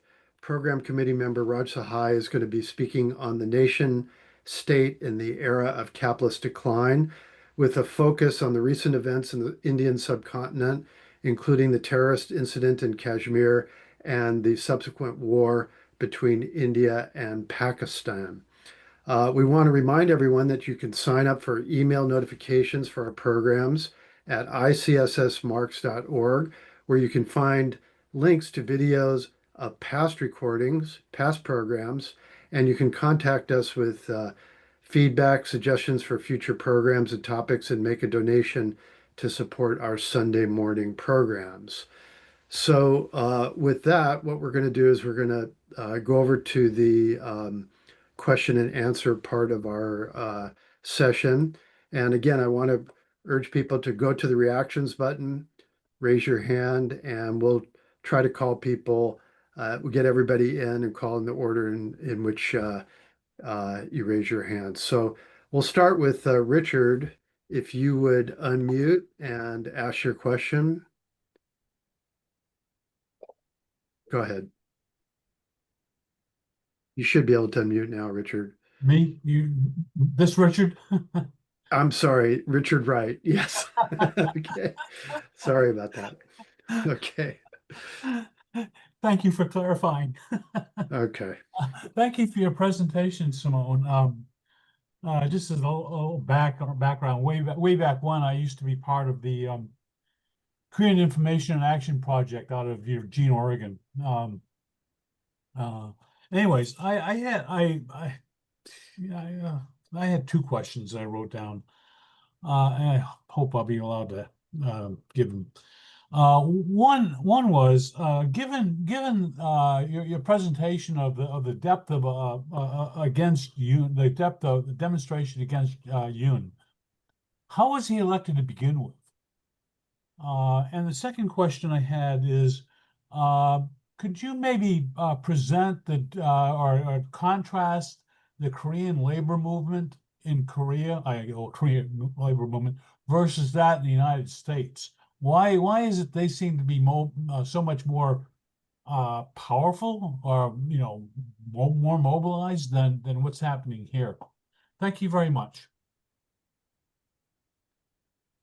Program Committee member Raj Sahai is going to be speaking on the nation state in the era of capitalist decline, with a focus on the recent events in the Indian subcontinent, including the terrorist incident in Kashmir and the subsequent war between India and Pakistan. We want to remind everyone that you can sign up for email notifications for our programs at icssmarks.org, where you can find links to videos of past recordings, past programs, and you can contact us with feedback, suggestions for future programs and topics, and make a donation to support our Sunday morning programs. So, with that, what we're going to do is we're going to go over to the question and answer part of our session. And again, I want to urge people to go to the reactions button, raise your hand, and we'll try to call people. We'll get everybody in and call in the order in which you raise your hand. So we'll start with Richard. If you would unmute and ask your question. Go ahead. You should be able to unmute now, Richard. Me? This Richard? I'm sorry, Richard Wright. Yes. Okay. Sorry about that. Okay. Thank you for clarifying. Okay. Thank you for your presentation, Simone. Just as a little background, way back when, I used to be part of the Korean Information and Action Project out of Eugene, Oregon. Anyways, I had two questions I wrote down, and I hope I'll be allowed to give them. One was given your presentation of the depth of against Yoon, the depth of the demonstration against Yoon. How was he elected to begin with? And the second question I had is, could you maybe present or contrast the Korean labor movement in Korea, Korean labor movement, versus that in the United States? Why is it they seem to be so much more powerful, or more mobilized than what's happening here? Thank you very much.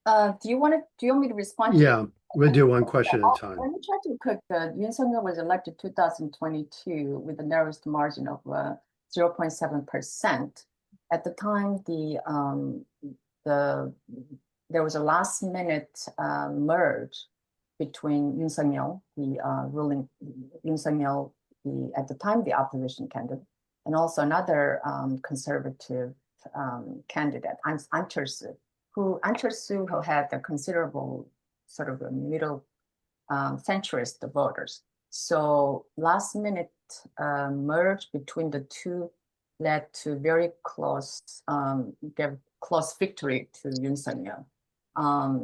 Do you want me to respond? Yeah, we'll do one question at a time. Let me try to quick. Yoon Suk-yeol was elected 2022 with the narrowest margin of 0.7%. At the time, there was a last minute merge between Yoon Suk-yeol, the ruling Yoon Suk-yeol, at the time the opposition candidate, and also another conservative candidate, An Chul-soo, who had a considerable sort of a middle centrist voters. So last minute merge between the two led to very close victory to Yoon Suk-yeol.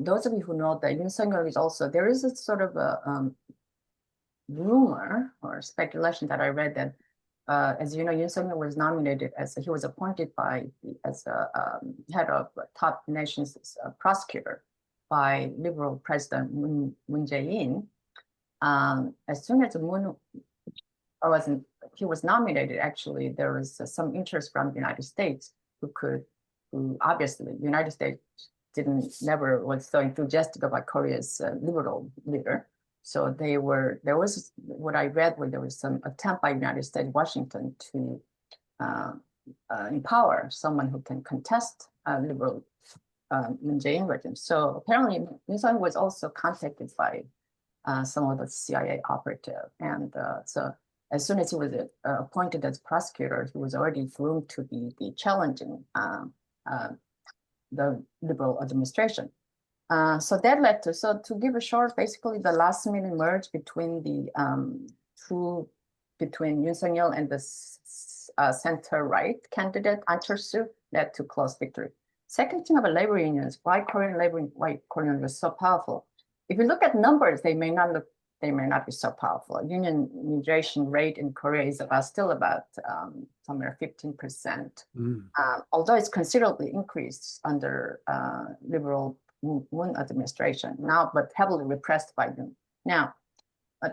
Those of you who know that Yoon Suk-yeol is also, there is a sort of a rumor or speculation that I read that, as you know, Yoon Suk-yeol was nominated he was appointed as a head of top nation's prosecutor by Liberal President Moon Jae-in. As soon as he was nominated, actually, there was some interest from the United States, who obviously the United States never was so enthusiastic about Korea's liberal leader. So there was what I read, where there was some attempt by United States, Washington, to empower someone who can contest liberal Moon Jae-in regime. So apparently, Yoon Suk-yeol was also contacted by some of the CIA operative, and so as soon as he was appointed as prosecutor, he was already groomed to be the challenging the liberal administration. So that led to, so to give a short, basically the last minute merge between the between Yoon Suk-yeol and the center-right candidate, An Chul-soo, led to close victory. Second thing about labor unions, why Korean unions so powerful? If you look at numbers, they may not be so powerful. Unionization rate in Korea is still about somewhere 15%. Although it's considerably increased under liberal Moon administration now, but heavily repressed by Yoon. Now,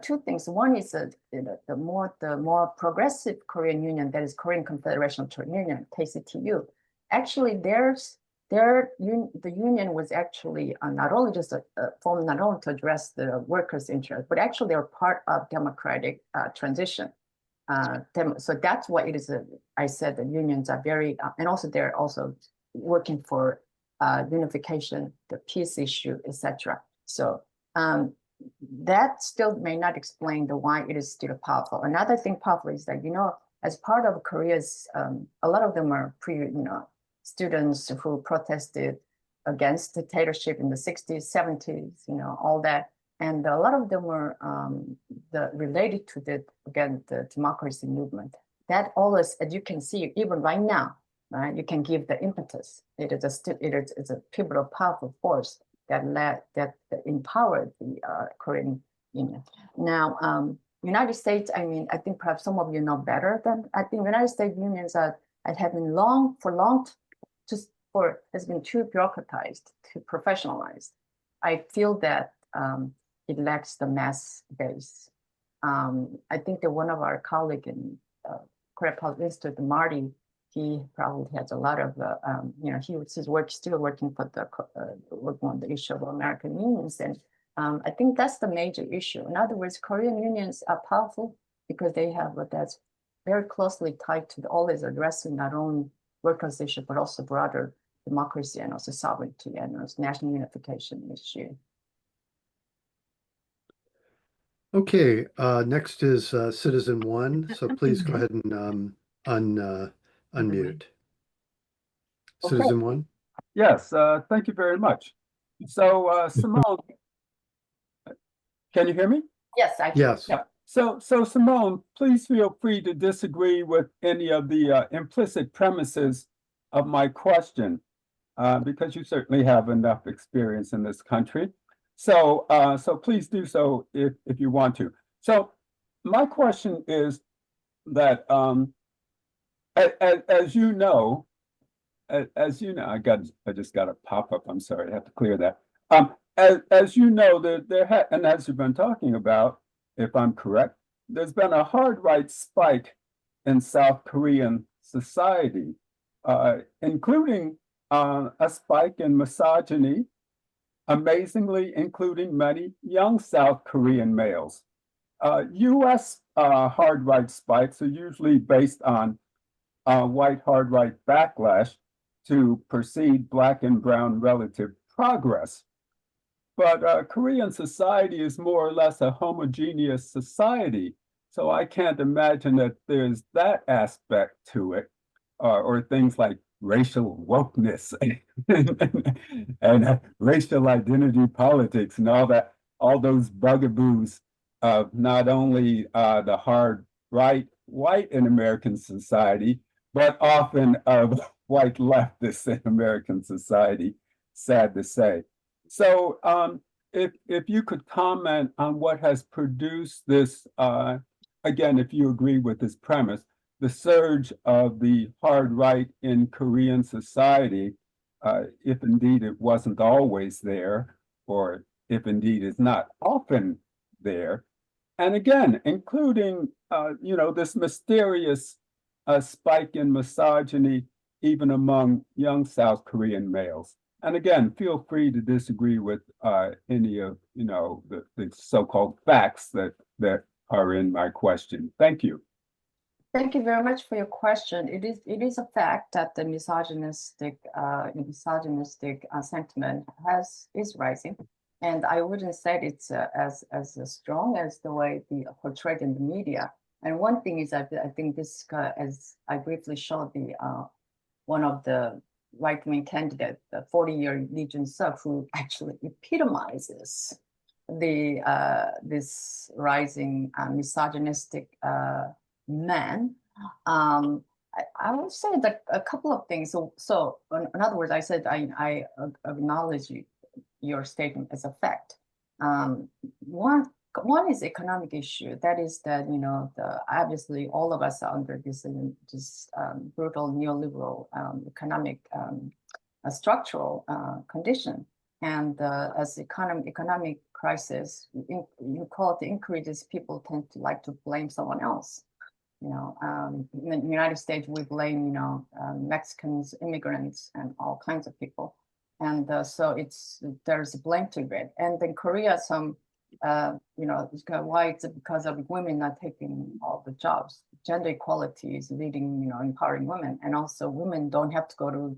two things. One is the more progressive Korean Union, that is Korean Confederation of Trade Union, KCTU. Actually, the union was actually not only just formed not only to address the workers' interest, but actually they were part of democratic transition. So that's why it is. I said the unions are very, and also they're also working for unification, the peace issue, etc. So that still may not explain why it is still powerful. Another thing powerful is that, as part of Korea's, a lot of them are students who protested against dictatorship in the 60s, 70s, all that. And a lot of them were related to the democracy movement. That always, as you can see, even right now, right, you can give the impetus. It is a pivotal, powerful force that empowered the Korean Union. Now, United States, I think perhaps some of you know better than I think United States unions have been has been too bureaucratized, too professionalized. I feel that it lacks the mass base. I think that one of our colleagues in Korea Policy Institute, Marty, he probably has a lot of, he's still working on the issue of American unions. And I think that's the major issue. In other words, Korean unions are powerful because they have that's very closely tied to always addressing not only workers' issue, but also broader democracy and also sovereignty and national unification issue. Okay, next is Citizen One. So please go ahead and unmute. Citizen One. Yes, thank you very much. So, Simone, can you hear me? Yes, I can. Yes. Yeah. So Simone, please feel free to disagree with any of the implicit premises of my question, because you certainly have enough experience in this country. So, please do so if you want to. So, my question is that, as you know, I just got a pop up. I'm sorry, I have to clear that. As you know, and as you've been talking about, if I'm correct, there's been a hard right spike in South Korean society, including a spike in misogyny, amazingly, including many young South Korean males. U.S. Hard right spikes are usually based on white hard right backlash to perceived Black and brown relative progress. But Korean society is more or less a homogeneous society. So I can't imagine that there's that aspect to it, or things like racial wokeness and racial identity politics and all those bugaboos of not only the hard right white in American society, but often of white leftists in American society, sad to say. So if you could comment on what has produced this, again, if you agree with this premise, the surge of the hard right in Korean society, if indeed it wasn't always there, or if indeed it's not often there. And again, including, this mysterious spike in misogyny, even among young South Korean males. And again, feel free to disagree with any of the so-called facts that are in my question. Thank you. Thank you very much for your question. It is a fact that the misogynistic sentiment is rising, and I wouldn't say it's as strong as the way portrayed in the media. And one thing is, I think this, as I briefly showed, one of the right-wing candidate, the 40-year Lee Jun-suk, who actually epitomizes the this rising misogynistic man. I would say that a couple of things. So in other words, I said I acknowledge your statement as a fact. One is economic issue. That is that obviously all of us are under this brutal neoliberal economic structural condition, and as economic crisis, you call it the increases, people tend to like to blame someone else. In the United States, we blame Mexicans, immigrants, and all kinds of people, and so there's a blame to it. And in Korea, some why it's because of women not taking all the jobs. Gender equality is leading, empowering women, and also women don't have to go to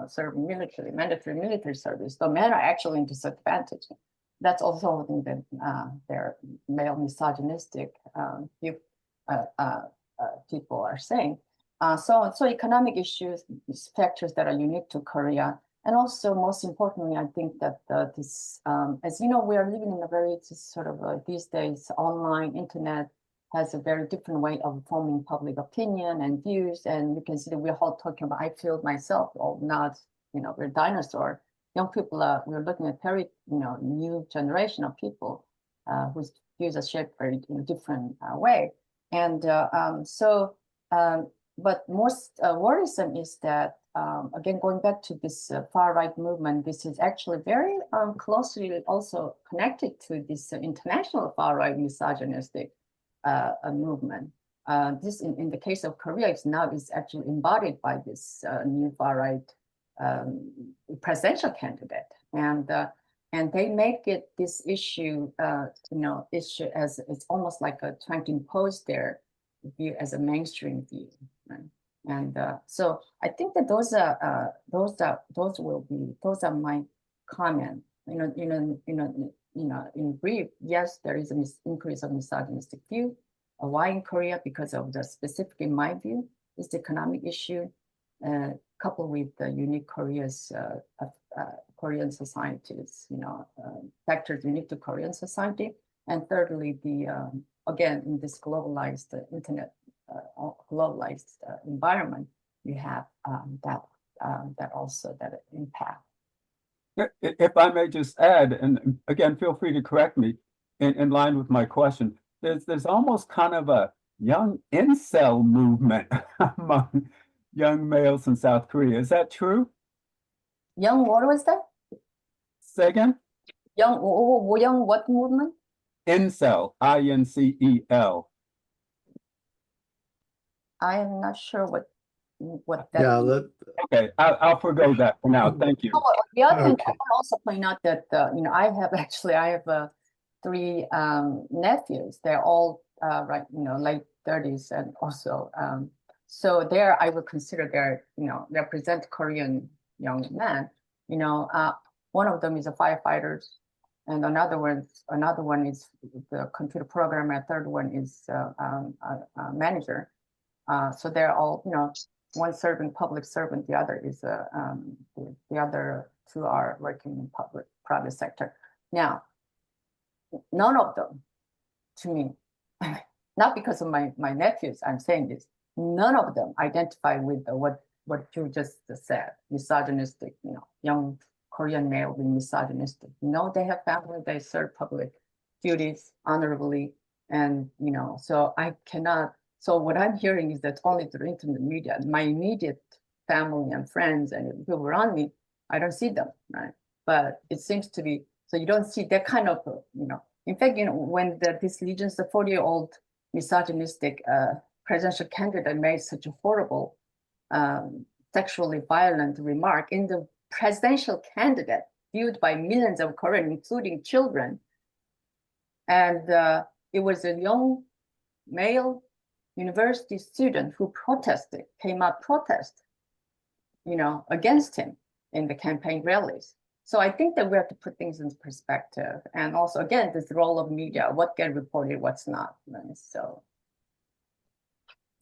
serve mandatory military service. So men are actually disadvantaged. That's also something that their male misogynistic people are saying. So economic issues, factors that are unique to Korea. And also, most importantly, I think that this, as you know, we are living in a very these days, online internet has a very different way of forming public opinion and views. And you can see that we're all talking about, I feel myself, or not, we're dinosaur. Young people we're looking at very, new generation of people whose views are shaped very different way. And but most worrisome is that, again, going back to this far-right movement, this is actually very closely also connected to this international far-right misogynistic movement. This, in the case of Korea, is actually embodied by this new far-right presidential candidate. And they make it this issue, issue as it's almost like trying to impose their view as a mainstream view, right? And so I think that those are my comment. In brief, yes, there is an increase of misogynistic view. Why in Korea? Because of the specific, in my view, is the economic issue, coupled with the unique Korean societies, factors unique to Korean society. And thirdly, again, in this globalized internet, globalized environment, you have that impact. If I may just add, and again, feel free to correct me in line with my question, there's almost kind of a young incel movement among young males in South Korea. Is that true? Young, what was that? Say again? Young what movement? Incel, INCEL. I am not sure what that Yeah, okay, I'll forgo that for now. Thank you. The other thing, Okay. I can also point out that I have 3 nephews. They're all late 30s, and also so there I would consider they're represent Korean young men. One of them is a firefighter, and another one is the computer programmer. Third one is a manager. So they're all, one servant, public servant, the other is the other 2 are working in private sector. Now, none of them, to me, not because of my nephews, I'm saying this, none of them identify with what you just said, misogynistic, young Korean male being misogynistic. They have family, they serve public duties honorably, and so I cannot. So what I'm hearing is that only through internet media, my immediate family and friends and people around me, I don't see them, right? But it seems to be, so you don't see that kind of, in fact, when this Legion's, the 40-year-old misogynistic presidential candidate made such a horrible, sexually violent remark in the presidential candidate viewed by millions of Koreans, including children. And it was a young male university student who came out protest, against him in the campaign rallies. So I think that we have to put things into perspective. And also, again, this role of media, what gets reported, what's not. Right? So.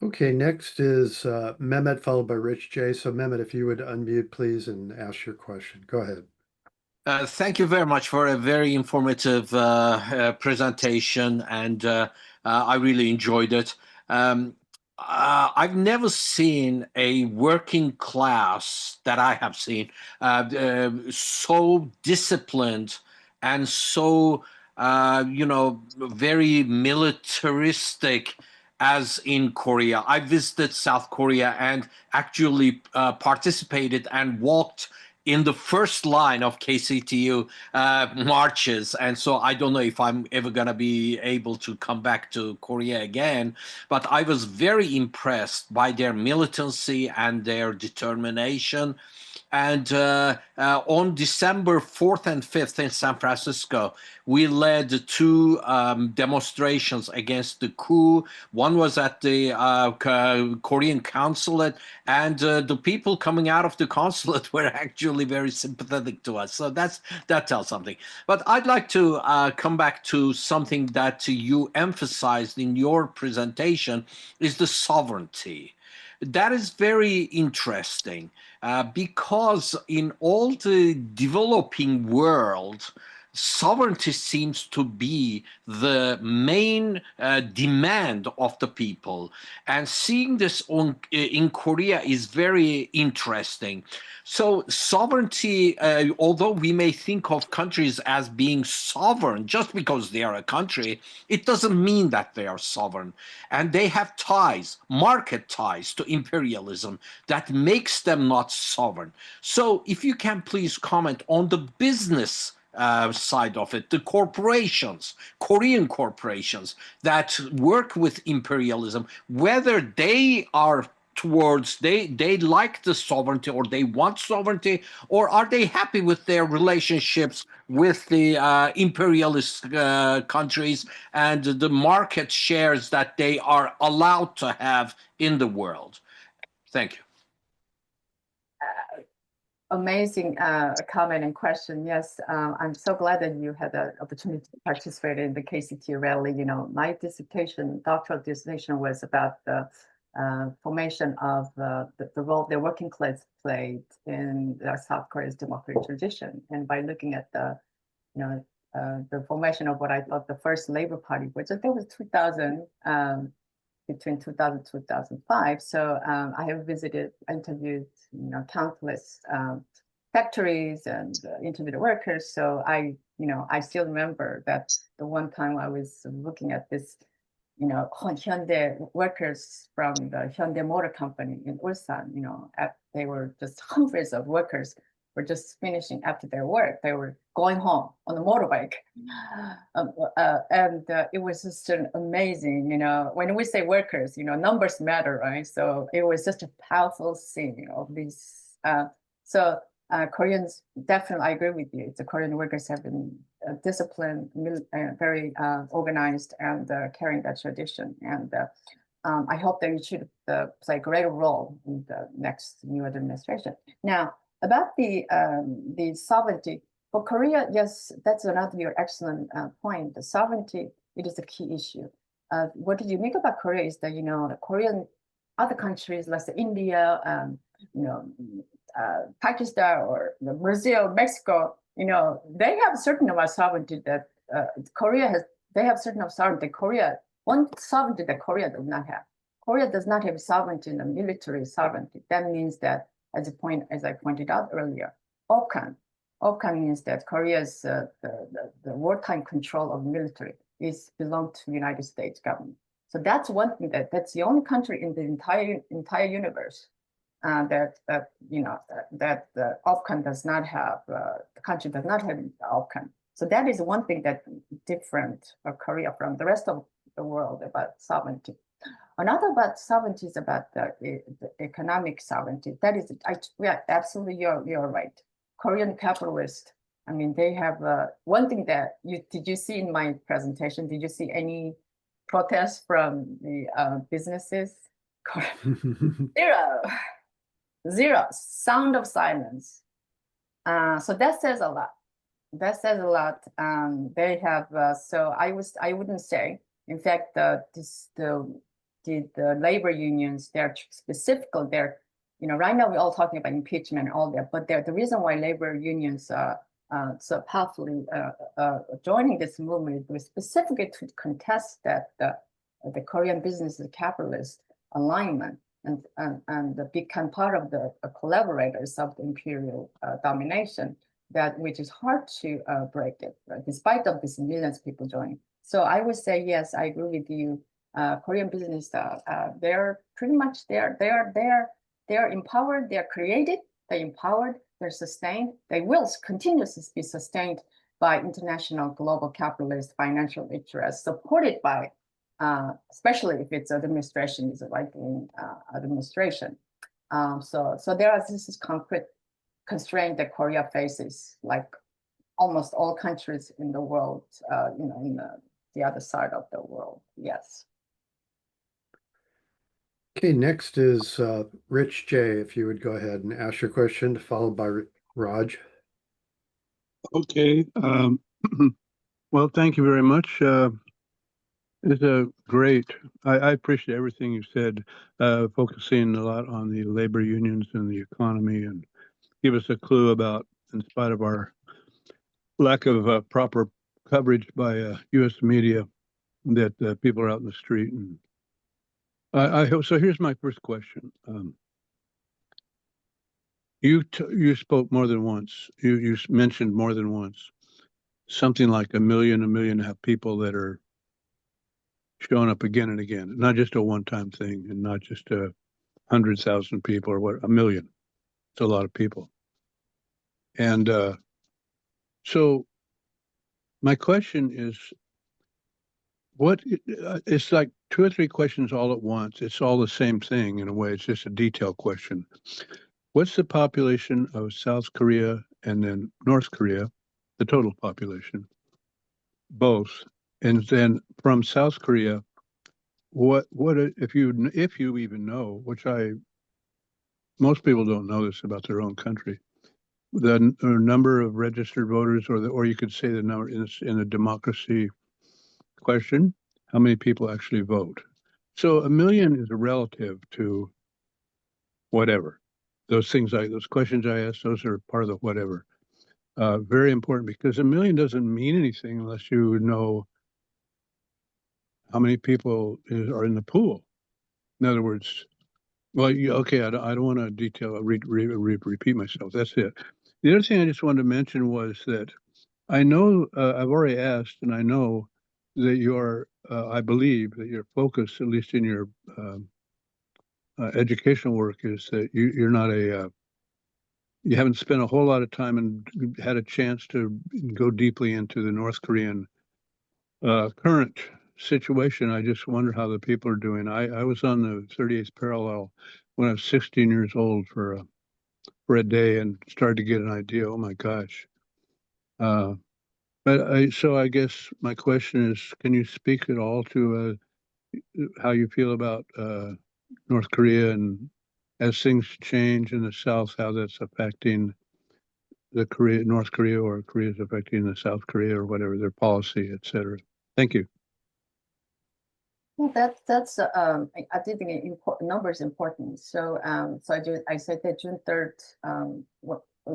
Okay, next is Mehmet, followed by Rich J. So Mehmet, if you would unmute, please, and ask your question. Go ahead. Thank you very much for a very informative presentation, and I really enjoyed it. I've never seen a working class that I have seen so disciplined and so, very militaristic as in Korea. I visited South Korea and actually participated and walked in the first line of KCTU marches. And so I don't know if I'm ever going to be able to come back to Korea again, but I was very impressed by their militancy and their determination. And on December 4th and 5th in San Francisco, we led two demonstrations against the coup. One was at the Korean consulate, and the people coming out of the consulate were actually very sympathetic to us. So that tells something. But I'd like to come back to something that you emphasized in your presentation, is the sovereignty. That is very interesting because in all the developing world, sovereignty seems to be the main demand of the people. And seeing this in Korea is very interesting. So sovereignty, although we may think of countries as being sovereign just because they are a country, it doesn't mean that they are sovereign. And they have ties, market ties to imperialism that makes them not sovereign. So if you can please comment on the business side of it, the corporations, Korean corporations that work with imperialism, whether they are towards they like the sovereignty or they want sovereignty, or are they happy with their relationships with the imperialist countries and the market shares that they are allowed to have in the world. Thank you. Amazing comment and question. Yes, I'm so glad that you had the opportunity to participate in the KCT rally. You know, my doctoral dissertation was about the formation of the role the working class played in South Korea's democratic tradition. And by looking at the, the formation of what I thought the first Labor Party, which I think was 2000, between 2000 and 2005. So I have interviewed, countless factories and interviewed workers. So I still remember that the one time I was looking at this, Hyundai workers from the Hyundai Motor Company in Ulsan, they were just hundreds of workers were just finishing after their work. They were going home on a motorbike. And it was just an amazing, when we say workers, numbers matter, right? So it was just a powerful scene of these. Koreans, definitely, I agree with you. The Korean workers have been disciplined, very organized, and carrying that tradition. And I hope that you should play a greater role in the next new administration. Now, about the sovereignty for Korea, yes, that's another your excellent point. The sovereignty, it is a key issue. What is unique about Korea is that the Korean other countries, like India, Pakistan or Brazil, Mexico, they have a certain amount of sovereignty that Korea has. They have certain amount of sovereignty. One sovereignty that Korea does not have. Korea does not have sovereignty in the military sovereignty. That means that, as I pointed out earlier, OPCON. OPCON means that Korea's the wartime control of military belongs to the United States government. So that's one thing that's the only country in the entire universe that OPCON does not have. The country does not have OPCON. So that is one thing that different Korea from the rest of the world about sovereignty. Another about sovereignty is about the economic sovereignty. That is, absolutely, you're right. Korean capitalists, I mean, they have one thing that did you see in my presentation? Did you see any protests from the businesses? Zero, sound of silence. So that says a lot. They have, so I wouldn't say, in fact, did the labor unions, they're specifically, they're, you know, right now we're all talking about impeachment and all that, but the reason why labor unions so powerfully joining this movement was specifically to contest that the Korean business is capitalist alignment and become part of the collaborators of the imperial domination, that which is hard to break it, right? Despite of these millions of people joining. So I would say, yes, I agree with you. Korean business, they're pretty much they're empowered, they're created, they're empowered, they're sustained, they will continuously be sustained by international global capitalist financial interests, supported by, especially if it's administration is a right-wing administration. So there are this concrete constraint that Korea faces, like almost all countries in the world, you know, in the other side of the world. Yes. Okay, next is Rich J. If you would go ahead and ask your question, followed by Raj. Okay. Well, thank you very much. It's a great. I appreciate everything you said, focusing a lot on the labor unions and the economy, and give us a clue about, in spite of our lack of proper coverage by U.S. media, that people are out in the street. And I hope so. Here's my first question. You spoke more than once. You mentioned more than once something like 1.5 million people that are showing up again and again, not just a one-time thing, and not just 100,000 people or what, 1 million. It's a lot of people. And so my question is, it's like 2 or 3 questions all at once. It's all the same thing in a way. It's just a detailed question. What's the population of South Korea and then North Korea, the total population, both? And then from South Korea, what if you even know, which most people don't know this about their own country, the number of registered voters, or you could say the number in a democracy question, how many people actually vote. So 1 million is a relative to whatever. Those questions I asked, those are part of the whatever. Very important, because 1 million doesn't mean anything unless you know how many people are in the pool. In other words, well, okay, I don't want to repeat myself. That's it. The other thing I just wanted to mention was that I know I've already asked, and I know that I believe that your focus, at least in your educational work, is that you're not you haven't spent a whole lot of time and had a chance to go deeply into the North Korean current situation. I just wonder how the people are doing. I was on the 38th parallel when I was 16 years old for a day and started to get an idea. Oh my gosh. So I guess my question is, can you speak at all to how you feel about North Korea, and as things change in the South, how that's affecting North Korea, or Korea is affecting the South Korea, or whatever, their policy, et cetera. Thank you. Well, that's I did think number is important. So I said that June 3rd,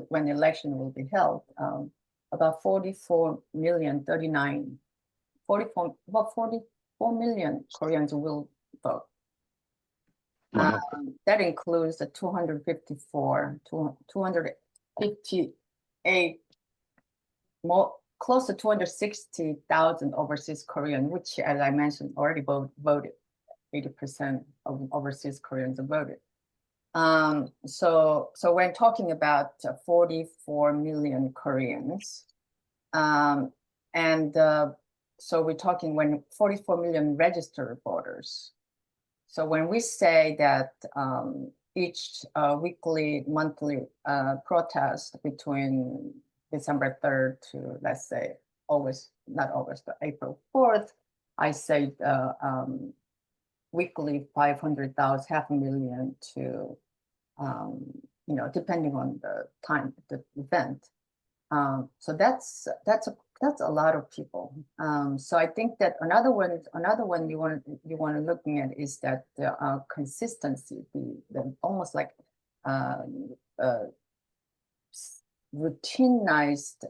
when the election will be held, about 44 million Koreans will vote. Wow. That includes the 258 more, close to 260,000 overseas Koreans, which, as I mentioned, already voted. 80% of overseas Koreans voted. So when talking about 44 million Koreans, so we're talking when 44 million registered voters. So when we say that each weekly, monthly protest between December 3rd to, let's say, April 4th, I say weekly 500,000, 500,000 to, depending on the time, the event. So that's a lot of people. So I think that another one you want to looking at is that the consistency, the almost like routinized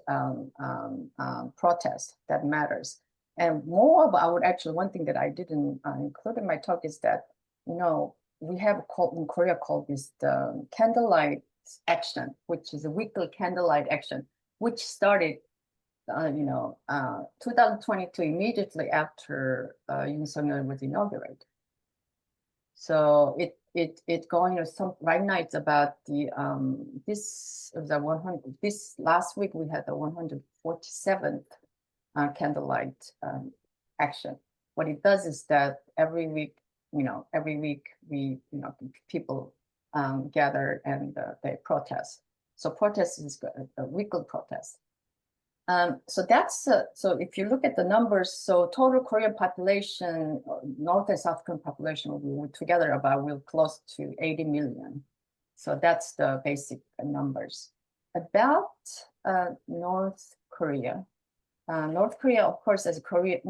protest that matters. And moreover, I would actually, one thing that I didn't include in my talk is that, we have in Korea called this the candlelight action, which is a weekly candlelight action, which started 2022, immediately after Yoon Suk-yeol was inaugurated. So it going to some right now. It's about the this was a 100. This last week we had the 147th candlelight action. What it does is that every week we people gather and they protest. So protest is a weekly protest. So that's so if you look at the numbers, so total Korean population, North and South Korean population will be together will close to 80 million. So that's the basic numbers. About North Korea. North Korea, of course, as Korea,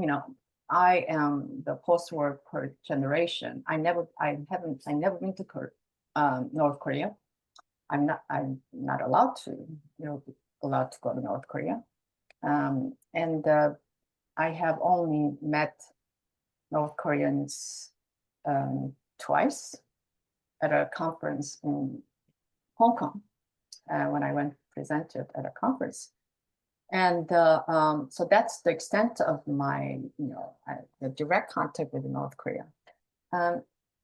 I am the post-war generation. I never been to North Korea. I'm not allowed to, allowed to go to North Korea. And I have only met North Koreans twice at a conference in Hong Kong when I went presented at a conference. And so that's the extent of my, the direct contact with North Korea.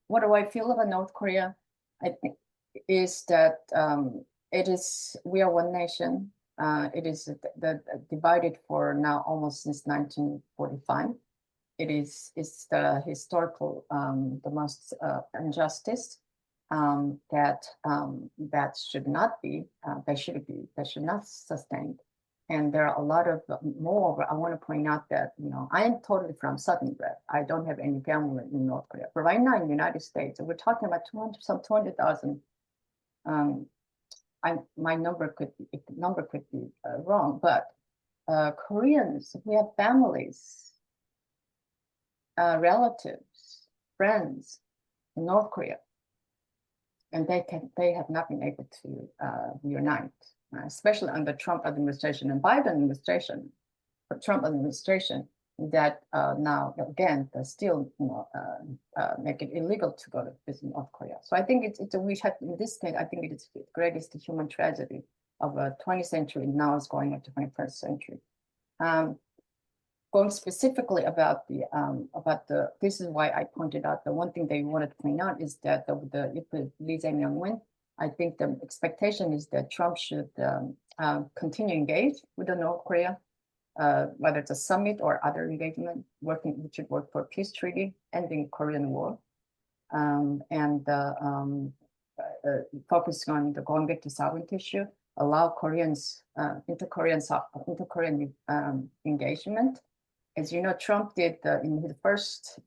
What do I feel about North Korea? I think is that we are one nation. It is divided for now almost since 1945. It's the historical, the most injustice that should not be, that should not sustain. And there are a lot of moreover, I want to point out that, I am totally from Southern bred. I don't have any family in North Korea. But right now in the United States, we're talking about 200,000. My number could be wrong, but Koreans, we have families, relatives, friends in North Korea, and they have not been able to unite, especially under Trump administration and Biden administration. For Trump administration, that now again still make it illegal to go to visit North Korea. So I think we have in this case. I think it is the greatest human tragedy of the 20th century. Now it's going into 21st century. Going specifically about the this is why I pointed out the one thing they wanted to point out is that if Lee Jae-myung win, I think the expectation is that Trump should continue engage with the North Korea. Whether it's a summit or other engagement, we should work for a peace treaty, ending Korean War, and focusing on going back to sovereignty issue, allow Koreans inter-Korean engagement. As you know, Trump did in his first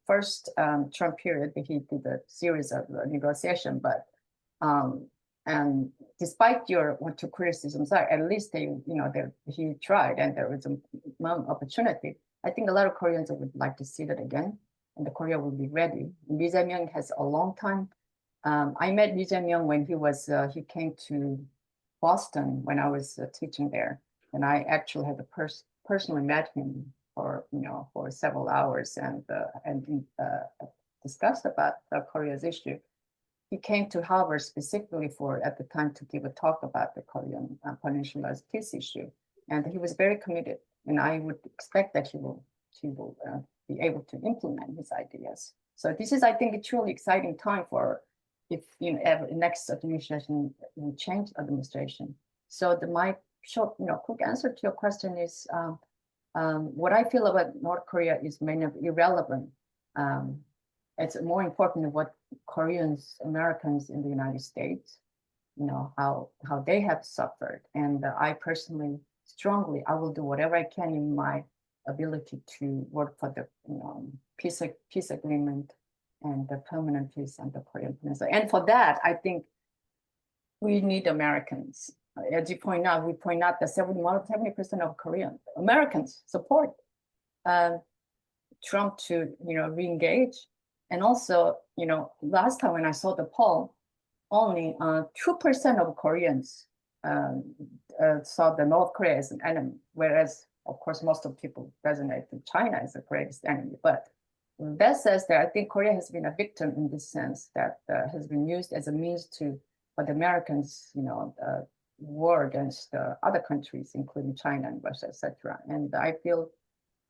Trump period, he did a series of negotiation, but and despite what your criticisms are, at least he tried, and there was a opportunity. I think a lot of Koreans would like to see that again, and the Korea will be ready. Lee Jae-myung has a long time. I met Lee Jae-myung when he came to Boston when I was teaching there, and I actually had personally met him for several hours and discussed about Korea's issue. He came to Harvard specifically at the time to give a talk about the Korean Peninsula's peace issue, and he was very committed. And I would expect that he will be able to implement his ideas. So this is, I think, a truly exciting time for if ever next administration will change administration. So my short, quick answer to your question is what I feel about North Korea is many of irrelevant. It's more important what Koreans, Americans in the United States, how they have suffered. And I personally, strongly, I will do whatever I can in my ability to work for the peace agreement and the permanent peace on the Korean Peninsula. And for that, I think we need Americans. as you point out, we point out that 70% of Korean Americans support Trump to, re-engage. And also, last time when I saw the poll, only 2% of Koreans saw the North Korea as an enemy, whereas, of course, most of people resonate with China as the greatest enemy. But that says that I think Korea has been a victim in this sense, that has been used as a means for the Americans, war against other countries, including China and Russia, etc. And I feel,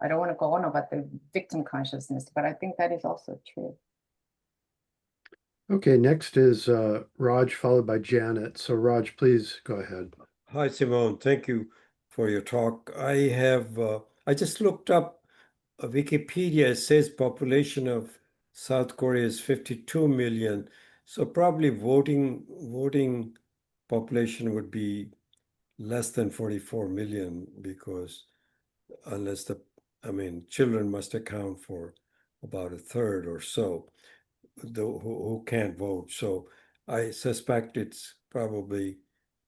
I don't want to go on about the victim consciousness, but I think that is also true. Okay, next is Raj, followed by Janet. So Raj, please go ahead. Hi, Simone. Thank you for your talk. I just looked up Wikipedia. It says population of South Korea is 52 million. So probably voting population would be less than 44 million, because unless children must account for about a third or so who can't vote. So I suspect it's probably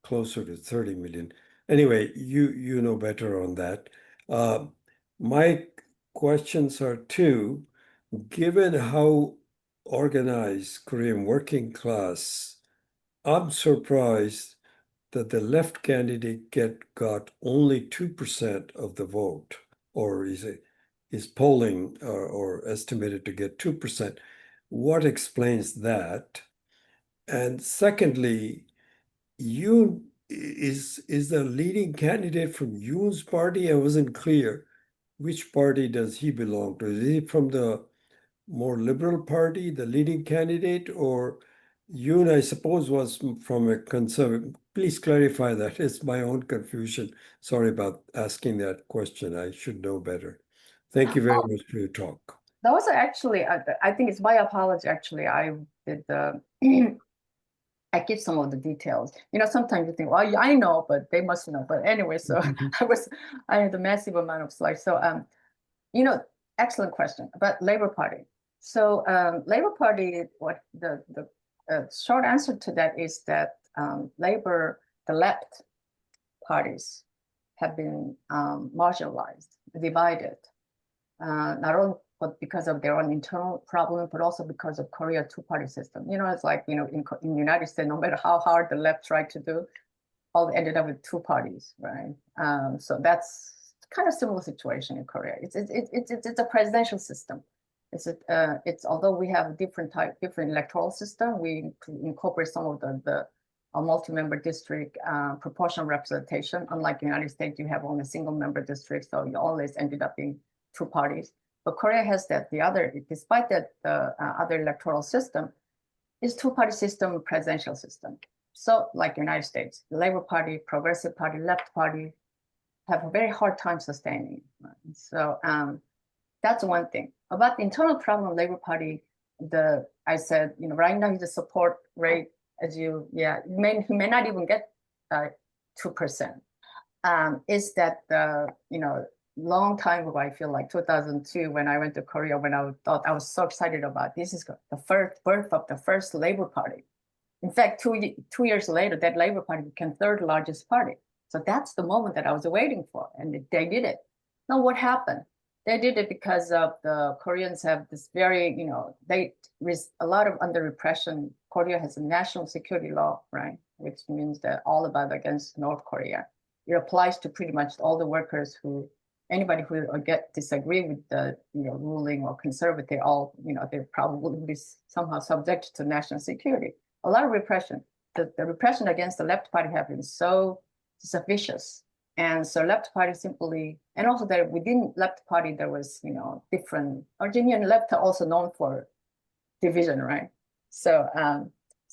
closer to 30 million. Anyway, you know better on that. My questions are two. Given how organized Korean working class, I'm surprised that the left candidate got only 2% of the vote, or is polling or estimated to get 2%. What explains that? And secondly, Yoon is the leading candidate from Yoon's party. I wasn't clear. Which party does he belong to? Is he from the more liberal party, the leading candidate, or Yoon, I suppose, was from a conservative? Please clarify that. It's my own confusion. Sorry about asking that question. I should know better. Thank you very much for your talk. That was actually, I think it's my apology, actually. I did the, I give some of the details. Sometimes you think, well, I know, but they must know. But anyway, so I had a massive amount of slides. So, excellent question about Labor Party. So Labor Party, what the short answer to that is that Labor, the left parties have been marginalized, divided, not only because of their own internal problem, but also because of Korea two-party system. It's like, in the United States, no matter how hard the left tried to do, all ended up with two parties, right? So that's kind of similar situation in Korea. It's a presidential system. It's although we have different electoral system, we incorporate some of the multi-member district proportional representation. Unlike the United States, you have only single-member districts, so you always ended up in two parties. But Korea has that. Despite that, the other electoral system is two-party system, presidential system. So, like the United States, the Labor Party, Progressive Party, Left Party have a very hard time sustaining. Right? So that's one thing. About the internal problem of Labor Party, I said, right now the support rate, he may not even get 2%. Is that long time ago, I feel like 2002, when I went to Korea, when I thought I was so excited about this is the first birth of the first Labor Party. In fact, two years later, that Labor Party became third largest party. So that's the moment that I was waiting for, and they did it. Now, what happened? They did it because of the Koreans have this very, a lot of under repression. Korea has a national security law, right? Which means that all about against North Korea. It applies to pretty much all the workers anybody who disagree with the ruling or conservative, they probably will be somehow subject to national security. A lot of repression. The repression against the left party have been so vicious. And so left party simply, and also that within left party, there was, different, Argentinian left are also known for division, right? So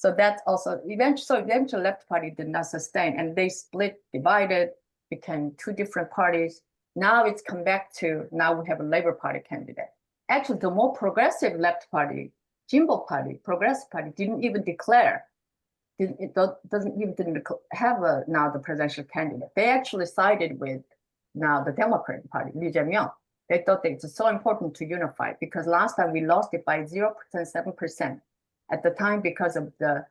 that's also, eventually left party did not sustain, and they split, divided, became two different parties. Now it's come back to, now we have a Labor Party candidate. Actually, the more progressive left party, Jimbo Party, Progressive Party, didn't even declare. It didn't have now the presidential candidate. They actually sided with now the Democratic Party, Lee Jae-myung. They thought that it's so important to unify, because last time we lost it by 0.7% at the time because of the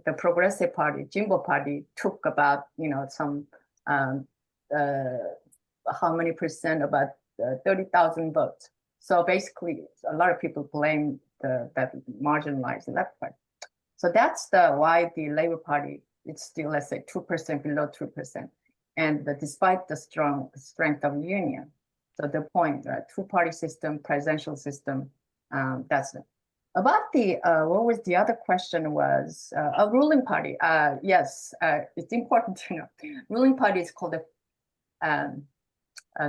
the Progressive Party, Jimbo Party, took about, some, how many percent, about 30,000 votes. So basically, a lot of people blame that marginalized left party. So that's why the Labour Party is still, let's say, 2% below 2%. And despite the strength of union. So the point, two-party system, presidential system, that's it. About the, what was the other question was, a ruling party. Yes, it's important to know. Ruling party is called a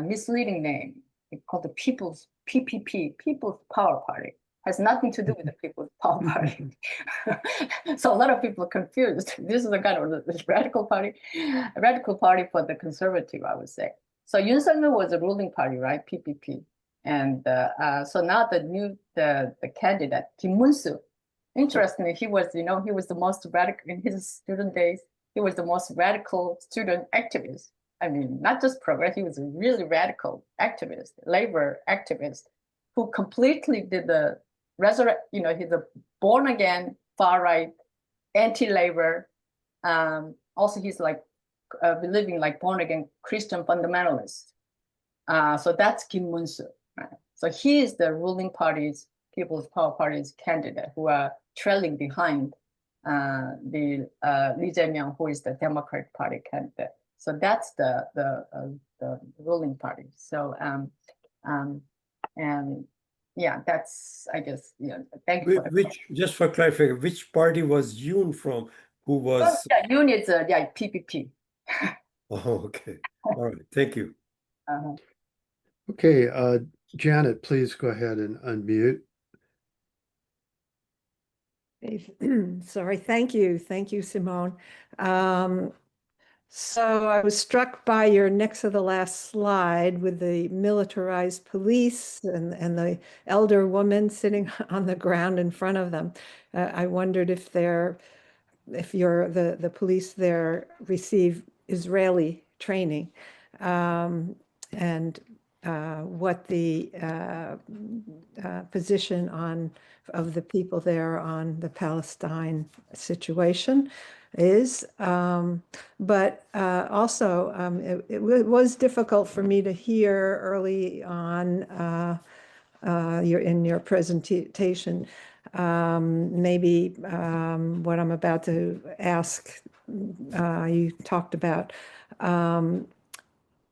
misleading name. It's called the People's PPP, People's Power Party. Has nothing to do with the People's Power Party. So a lot of people are confused. This is a kind of radical party for the conservative, I would say. So Yoon Suk-yeol was a ruling party, right? PPP. And so now the candidate, Kim Moon-suk, interestingly, he was the most radical in his student days. He was the most radical student activist. I mean, not just progressive, he was a really radical activist, labor activist, who completely did the he's a born again, far right, anti-labor. Also, he's like believing like born again Christian fundamentalist. So that's Kim Moon-suk. Right? So he is the ruling party's, People's Power Party's candidate, who are trailing behind the Lee Jae-myung, who is the Democratic Party candidate. So that's the ruling party. So and yeah, that's, I guess, thank you. Just for clarifying, which party was Yoon from? Who was? Yeah, Yoon is PPP. Oh, okay. All right. Thank you. Okay, Janet, please go ahead and unmute. Sorry, thank you, Simone. So I was struck by your next to the last slide with the militarized police and the elder woman sitting on the ground in front of them. I wondered if the police there receive Israeli training, and what the position of the people there on the Palestine situation is. But also it was difficult for me to hear early on in your presentation. Maybe what I'm about to ask, you talked about.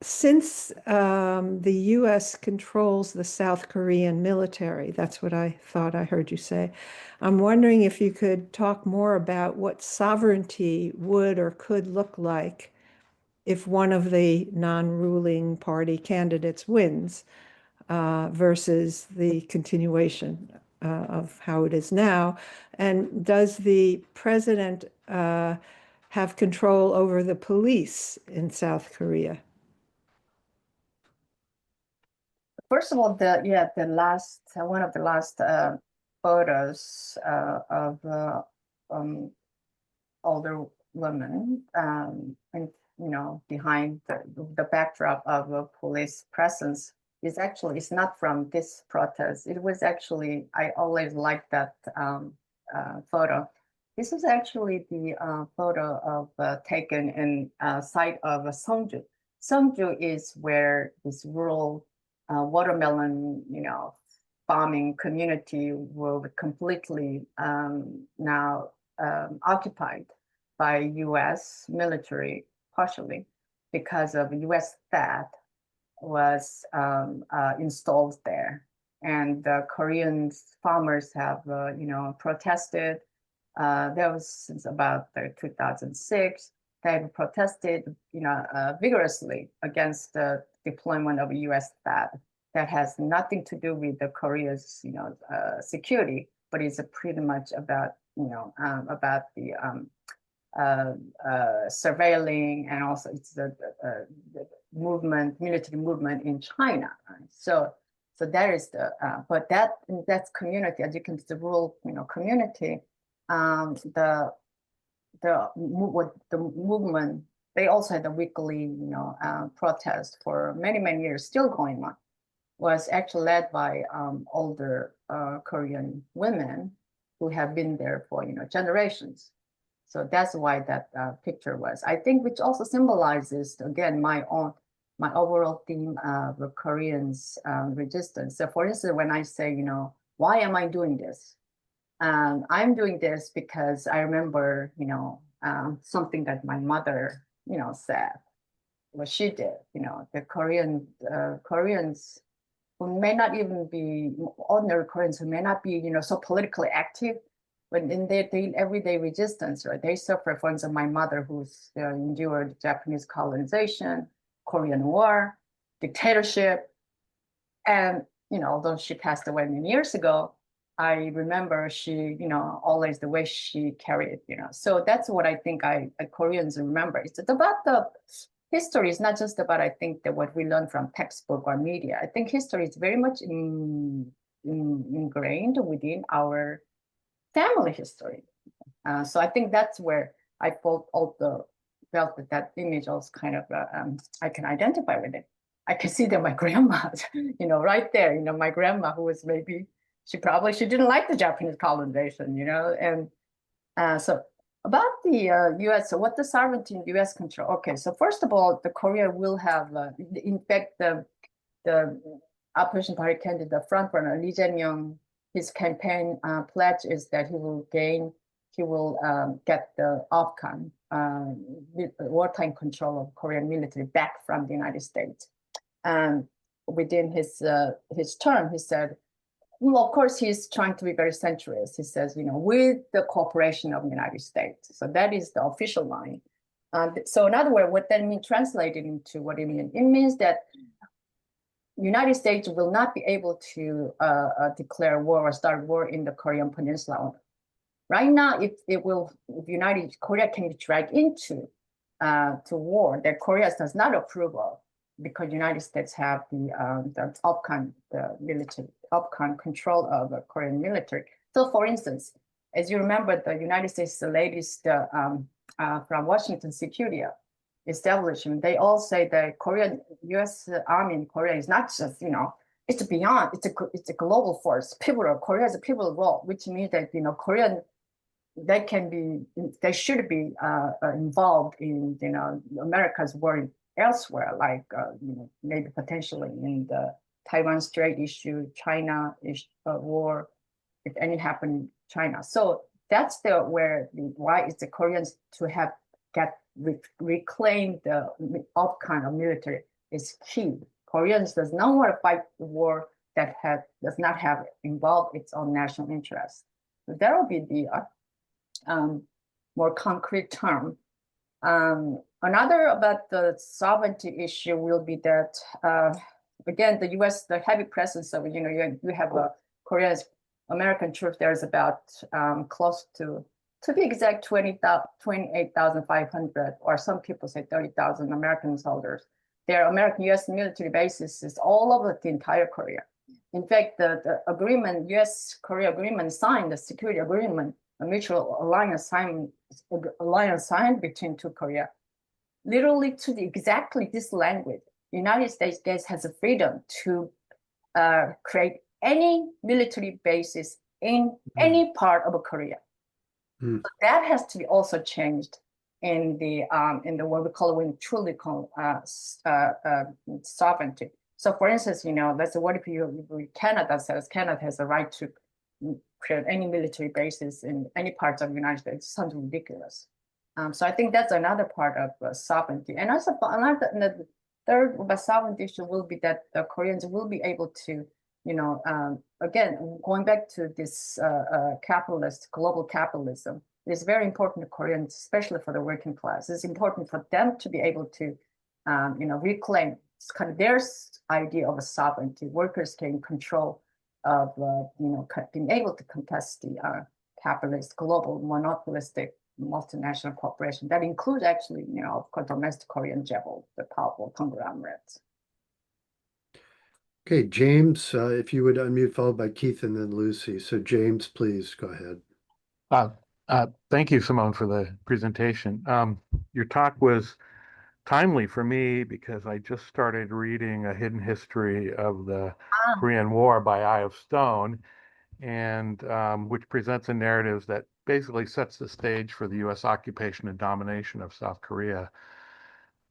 Since the U.S. controls the South Korean military, that's what I thought I heard you say. I'm wondering if you could talk more about what sovereignty would or could look like if one of the non-ruling party candidates wins, versus the continuation of how it is now. And does the president have control over the police in South Korea? First of all, one of the last photos of older women, and behind the backdrop of a police presence it's not from this protest. It was actually, I always liked that photo. This is actually the photo of taken in site of Seongju. Seongju is where this rural watermelon, farming community were completely now occupied by U.S. military, partially because of U.S. THAAD was installed there, and the Korean farmers have, protested. That was since about 2006. They have protested, vigorously against the deployment of U.S. THAAD. That has nothing to do with the Korea's, security, but it's pretty much about, about the surveilling, and also it's the military movement in China. Right? So that is but that's community, as you can see, the rural, community. The movement, they also had a weekly, protest for many years, still going on, was actually led by older Korean women who have been there for generations. So that's why that picture was, I think, which also symbolizes, again, my overall theme of the Koreans' resistance. So for instance, when I say, why am I doing this? I'm doing this because I remember, something that my mother, said, what she did, the Koreans who may not even be ordinary Koreans, who may not be, so politically active, but in their everyday resistance, right? They suffer, for instance, my mother, who's endured Japanese colonization, Korean War, dictatorship, and although she passed away many years ago, I remember she, always the way she carried, So that's what I think Koreans remember. It's about the history. It's not just about, I think, that what we learn from textbook or media. I think history is very much ingrained within our family history. So I think that's where I felt that image was kind of, I can identify with it. I can see that my grandma, right there, my grandma, who was maybe, she didn't like the Japanese colonization, and so about the U.S., so what the sovereignty in U.S. control? Okay, so first of all, the Korea will have, in fact, the opposition party candidate, the frontrunner, Lee Jae-myung, his campaign pledge is that he will get the OPCON, wartime control of Korean military, back from the United States. And within his term, he said, well, of course, he's trying to be very centrist. He says, with the cooperation of the United States. So that is the official line. So in other words, what that means, translated into what it means, it means that the United States will not be able to declare war or start war in the Korean Peninsula. Right now, if Korea can be dragged into to war that Korea does not approve of, because the United States have the OPCON, the military OPCON control of the Korean military. So, for instance, as you remember, the United States, the latest from Washington Security establishment, they all say that U.S. Army in Korea is not just, it's beyond, it's a global force, pivotal. Korea has a pivotal role, which means that, Korean, they should be involved in, America's war elsewhere, like, maybe potentially in the Taiwan Strait issue, China war, if any happen in China. So that's why it's the Koreans to have reclaim the OPCON of military is key. Koreans does not want to fight the war that does not have involved its own national interest. So that will be the more concrete term. Another about the sovereignty issue will be that, again, the U.S., the heavy presence of, you have Korea's American troops, there's about close to be exact, 28,500, or some people say 30,000 American soldiers. Their American U.S. military bases is all over the entire Korea. In fact, the agreement, U.S.-Korea agreement signed, the security agreement, a mutual alliance signed between two Korea, literally to exactly this language. The United States has the freedom to create any military bases in any part of Korea. So that has to be also changed in the what we call, when truly call sovereignty. So, for instance, let's say, what if Canada says Canada has the right to create any military bases in any parts of the United States? It sounds ridiculous. So I think that's another part of sovereignty. And also the third sovereignty issue will be that the Koreans will be able to, again, going back to this global capitalism, it is very important to Koreans, especially for the working class. It's important for them to be able to, reclaim kind of their idea of a sovereignty. Workers can control of, being able to contest the capitalist, global, monopolistic, multinational corporation. That includes actually, of course, domestic Korean Jebel, the powerful conglomerates. Okay, James, if you would unmute, followed by Keith and then Lucy. So James, please go ahead. Thank you, Simone, for the presentation. Your talk was timely for me because I just started reading A Hidden History of the Korean War by Eye of Stone, and which presents a narrative that basically sets the stage for the U.S. occupation and domination of South Korea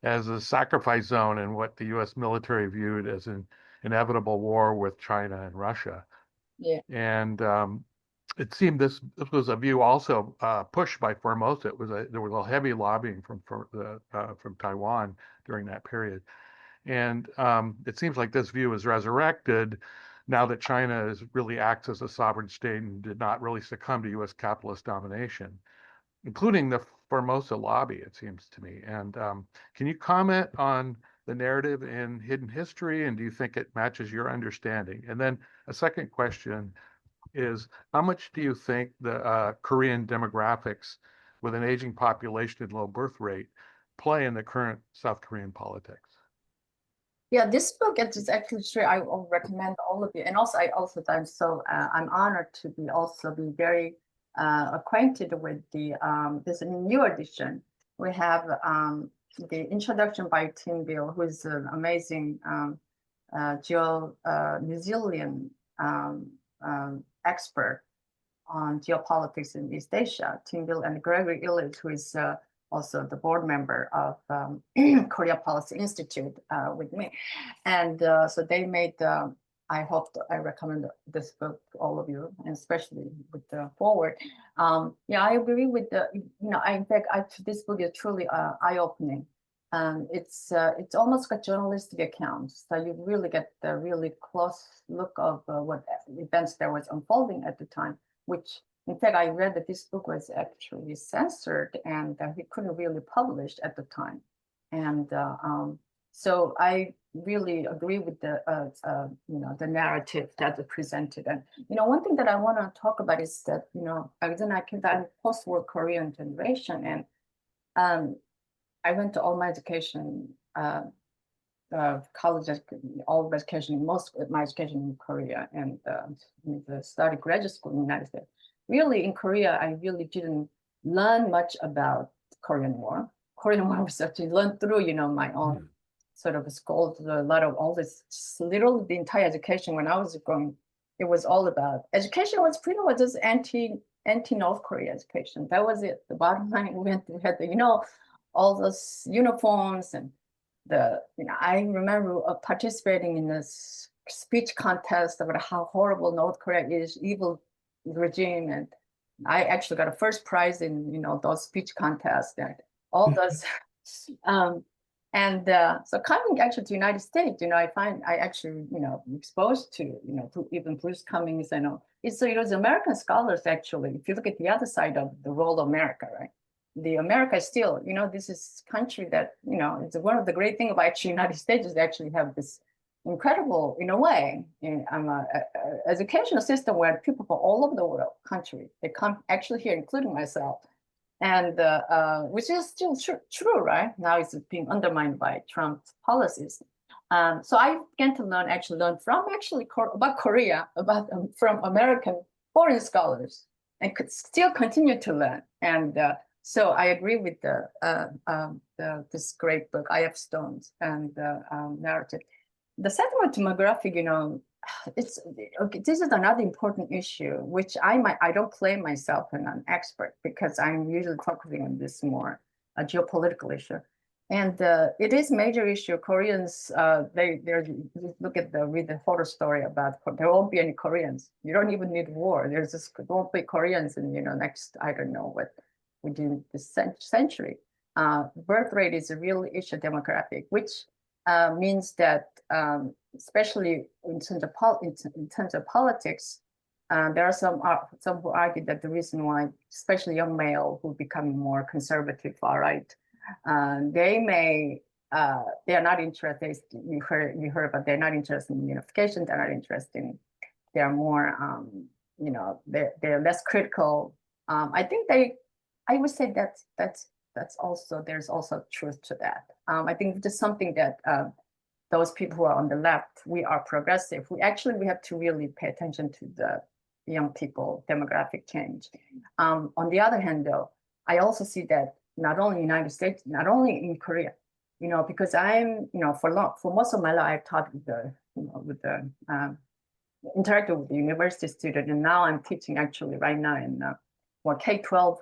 as a sacrifice zone in what the U.S. military viewed as an inevitable war with China and Russia. Yeah. And it seemed this was a view also pushed by Formosa. There was a heavy lobbying from Taiwan during that period. And it seems like this view is resurrected now that China really acts as a sovereign state and did not really succumb to U.S. capitalist domination, including the Formosa lobby, it seems to me. And can you comment on the narrative in Hidden History, and do you think it matches your understanding? And then a second question is, how much do you think the Korean demographics with an aging population and low birth rate play in the current South Korean politics? Yeah, this book is actually true. I will recommend all of you. And also, I'm honored to be very acquainted with this new edition. We have the introduction by Tim Bill, who is an amazing New Zealand expert on geopolitics in East Asia. Tim Bill and Gregory Illich, who is also the board member of Korea Policy Institute with me. And so they made, I recommend this book to all of you, and especially with the forward. Yeah, I agree with in fact, this book is truly eye-opening. It's almost like a journalistic account. So you really get the really close look of what events that was unfolding at the time, which in fact, I read that this book was actually censored and it couldn't really publish at the time. And so I really agree with the narrative that is presented. And one thing that I want to talk about is that then I came down post-war Korean generation, and I went to all my education, college, all education, most of my education in Korea, and studied graduate school in the United States. Really, in Korea, I really didn't learn much about Korean War. Korean War was actually learned through, my own sort of school, a lot of all this, literally the entire education when I was going, it was all about, education was pretty much just anti-North Korea education. That was it. The bottom line, we had all those uniforms and I remember participating in this speech contest about how horrible North Korea is, evil regime, and I actually got a first prize in those speech contests and all those so coming actually to the United States, I actually exposed to to even Bruce Cummings. I know it was American scholars actually. If you look at the other side of the role of America, right? The America is still this is country that it's one of the great things about actually United States is they actually have this incredible, in a way, educational system where people from all over the world, country, they come actually here, including myself, and which is still true, right? Now it's being undermined by Trump's policies. So I began to learn from about Korea, from American foreign scholars, and could still continue to learn. And so I agree with this great book, I F. Stone's and the narrative. The second one, demographic, this is another important issue, which I don't claim myself an expert because I'm usually focusing on this more a geopolitical issue. And it is a major issue. Koreans, read the photo story about there won't be any Koreans. You don't even need war. There won't be Koreans in next, I don't know what, within this century. Birth rate is a real issue, demographic, which means that especially in terms of politics, there are some who argue that the reason why, especially young male who become more conservative, far right, they are not interested. You heard about they're not interested in unification. They're not interested they're more they're less critical. I think I would say that's also, there's also truth to that. I think just something that those people who are on the left, we are progressive. We have to really pay attention to the young people demographic change. On the other hand, though, I also see that not only in the United States, not only in Korea, because I'm, for most of my life, I taught interacted with the university student, and now I'm teaching actually right now in more K-12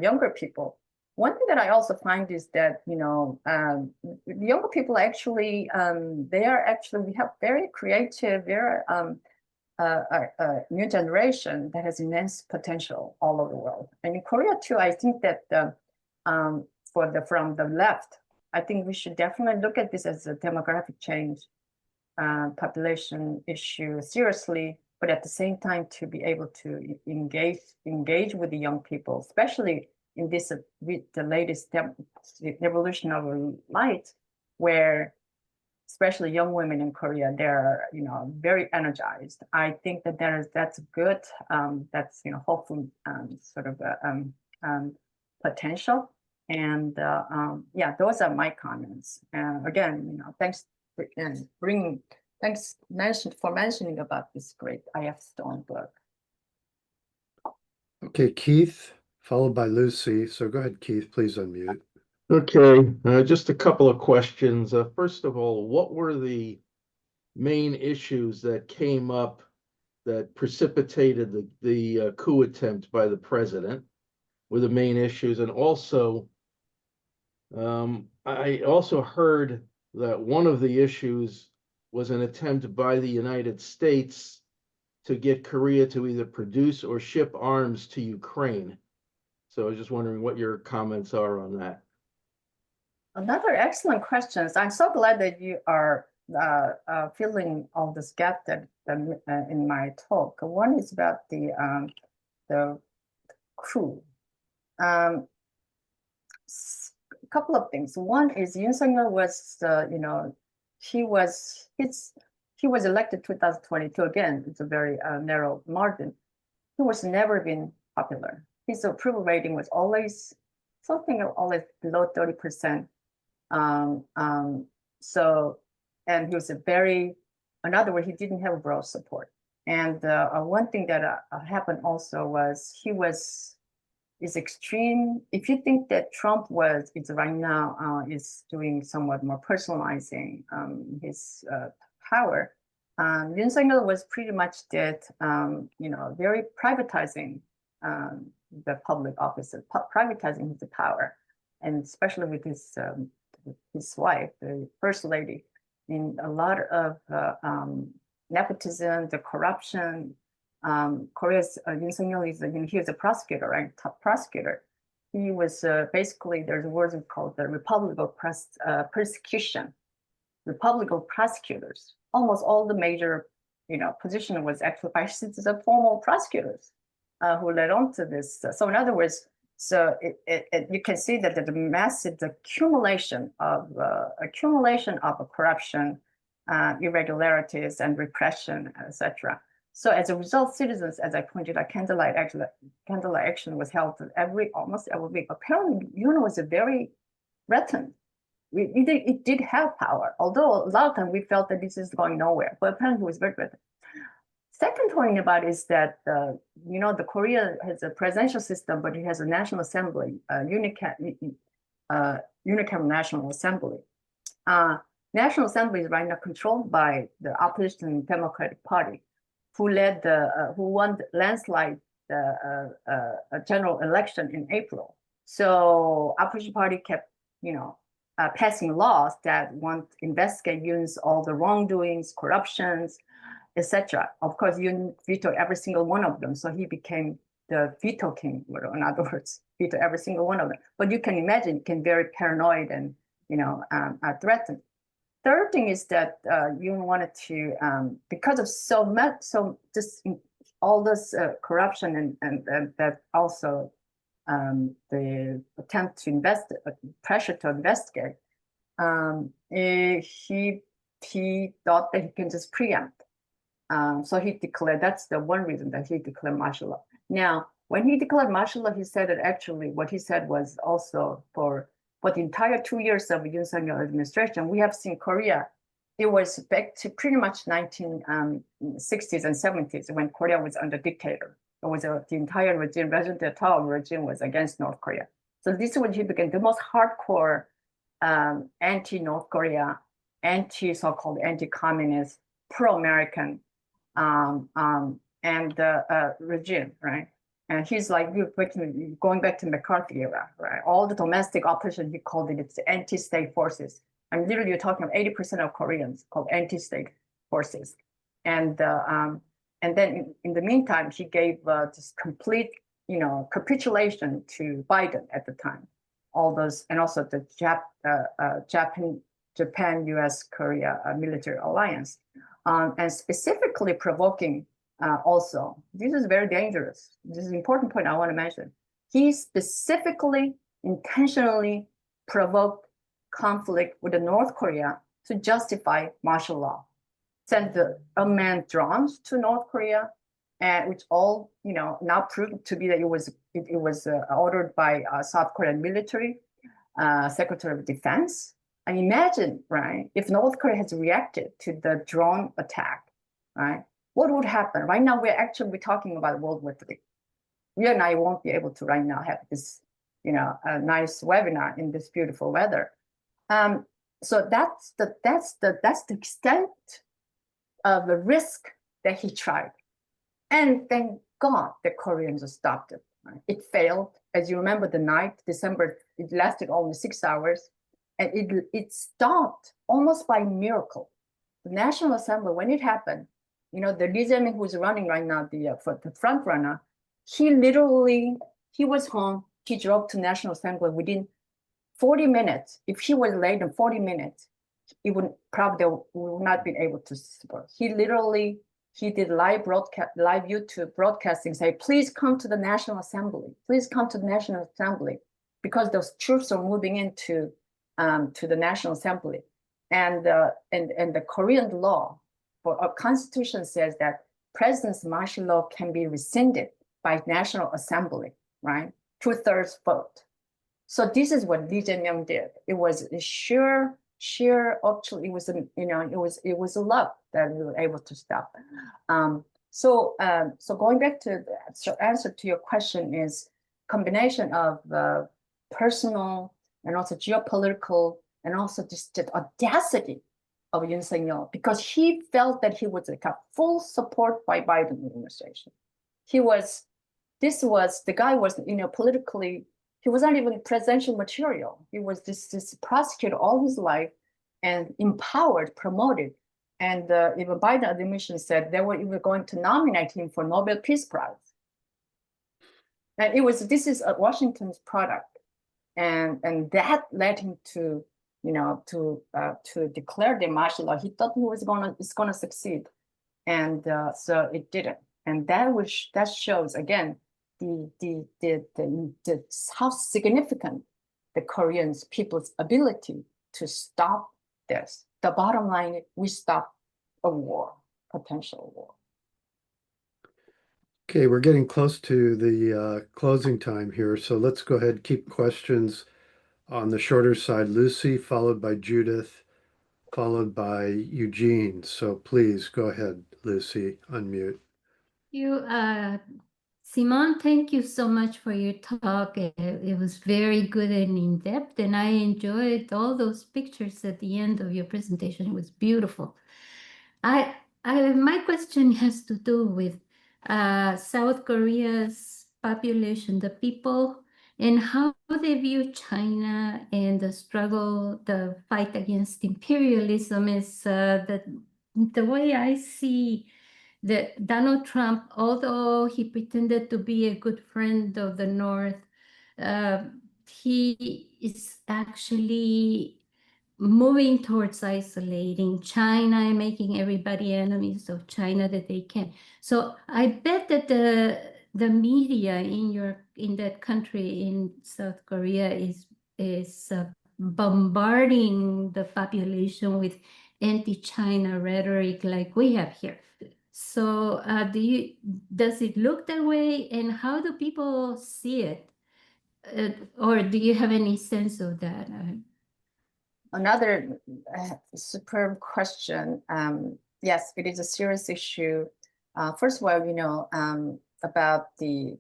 younger people. One thing that I also find is that, the younger people actually, we have very creative, very new generation that has immense potential all over the world. And in Korea too, I think that from the left, I think we should definitely look at this as a demographic change, population issue seriously, but at the same time to be able to engage with the young people, especially in this with the latest revolution of light, where especially young women in Korea, they're very energized. I think that that's good. That's hopeful sort of potential. And yeah, those are my comments. Again, thanks for mentioning about this great I.F. Stone book. Okay, Keith, followed by Lucy. So go ahead, Keith, please unmute. Okay, just a couple of questions. First of all, what were the main issues that came up that precipitated the coup attempt by the president? Were the main issues? And also, I also heard that one of the issues was an attempt by the United States to get Korea to either produce or ship arms to Ukraine. So I was just wondering what your comments are on that. Another excellent question. I'm so glad that you are filling all this gap that in my talk. One is about the coup. A couple of things. One is Yoon Suk-yeol was, he was elected 2022. Again, it's a very narrow margin. He was never been popular. His approval rating was always always below 30%. So, and he was in other words, he didn't have broad support. And one thing that happened also was is extreme. If you think that Trump is right now is doing somewhat more personalizing his power, Yoon Suk-yeol was pretty much very privatizing the public offices, privatizing the power, and especially with his wife, the first lady, in a lot of nepotism, the corruption. Korea's Yoon Suk-yeol he was a prosecutor, right? Top prosecutor. He was basically, there's a word called the Republic of persecution. Republic of prosecutors. Almost all the major, position was actually by formal prosecutors who led on to this. So in other words, you can see that the massive accumulation of corruption, irregularities, and repression, etc. So as a result, citizens, as I pointed out, candlelight action was held almost every week. Apparently, Yoon was very threatened. It did have power, although a lot of times we felt that this is going nowhere. But apparently, it was very threatened. Second point about it is that the Korea has a presidential system, but it has a national assembly, unicameral national assembly. National Assembly is right now controlled by the opposition Democratic Party, who won landslide general election in April. So opposition party kept, passing laws that want to investigate Yoon's all the wrongdoings, corruptions, etc. Of course, Yoon vetoed every single one of them, so he became the veto king. In other words, veto every single one of them. But you can imagine, he can be very paranoid and threatened. Third thing is that Yoon wanted to, because of all this corruption and that also the attempt to pressure to investigate, he thought that he can just preempt. So he declared, that's the one reason that he declared martial law. Now, when he declared martial law, he said that actually what he said was also for the entire 2 years of Yoon Suk-yeol administration, we have seen Korea, it was back to pretty much 1960s and 70s when Korea was under dictator. It was the entire regime, President Yoon regime was against North Korea. So this is when he became the most hardcore anti-North Korea, so-called anti-communist, pro-American regime, right? And he's like going back to McCarthy era, right? All the domestic opposition, he called it, it's anti-state forces. I mean, literally, you're talking about 80% of Koreans called anti-state forces. And then in the meantime, he gave this complete, capitulation to Biden at the time. All those, and also the Japan, US, Korea military alliance, and specifically provoking also, this is very dangerous. This is an important point I want to mention. He specifically, intentionally provoked conflict with North Korea to justify martial law. Sent the unmanned drones to North Korea, and which all now proved to be that it was ordered by South Korean military Secretary of Defense. And imagine, right, if North Korea has reacted to the drone attack, right? What would happen? Right now, we're talking about World War III. You and I won't be able to right now have this, a nice webinar in this beautiful weather. So that's the extent of the risk that he tried. And thank God the Koreans stopped it. Right? It failed. As you remember, the night, December, it lasted only 6 hours. And it stopped almost by miracle. The National Assembly, when it happened, the Lee Jae-myung, who's running right now, the front runner, he was home. He drove to National Assembly within 40 minutes. If he was late in 40 minutes, he would not be able to support. He did live YouTube broadcasting, say, please come to the National Assembly. Please come to the National Assembly, because those troops are moving into to the National Assembly. And the Korean law for our constitution says that president's martial law can be rescinded by National Assembly, right? 2/3 vote. So this is what Lee Jae-myung did. It was a sheer, actually, it was a luck that we were able to stop. So going back to the answer to your question is combination of personal and also geopolitical, and also just the audacity of Yoon Suk-yeol, because he felt that he would have full support by Biden administration. The guy was, politically, he was not even presidential material. He was this prosecutor all his life and empowered, promoted. And even Biden administration said they were even going to nominate him for Nobel Peace Prize. And this is Washington's product. And that led him to declare the martial law. He thought it's gonna succeed, and so it didn't. And that shows again how significant the Korean people's ability to stop this. The bottom line, we stop a war, potential war. Okay, we're getting close to the closing time here, so let's go ahead and keep questions on the shorter side. Lucy, followed by Judith, followed by Eugene. So please go ahead, Lucy, unmute. Simone, thank you so much for your talk. It was very good and in-depth, and I enjoyed all those pictures at the end of your presentation. It was beautiful. My question has to do with South Korea's population, the people, and how they view China and the struggle, the fight against imperialism is the way I see that Donald Trump, although he pretended to be a good friend of the North, he is actually moving towards isolating China and making everybody enemies of China that they can. So I bet that the media in that country, in South Korea, is bombarding the population with anti-China rhetoric like we have here. So does it look that way, and how do people see it? Or do you have any sense of that? Another superb question. Yes, it is a serious issue. First of all, about the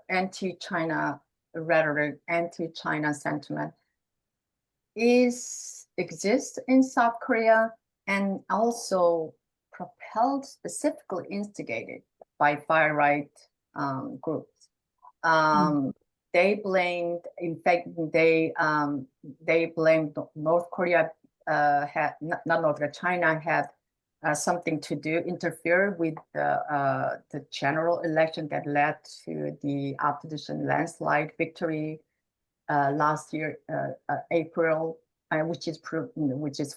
anti-China rhetoric, anti-China sentiment exists in South Korea, and also propelled, specifically instigated by far-right groups. They blamed, in fact, they blamed North Korea, had not North Korea, China had something to do, interfere with the general election that led to the opposition landslide victory last year, April, which is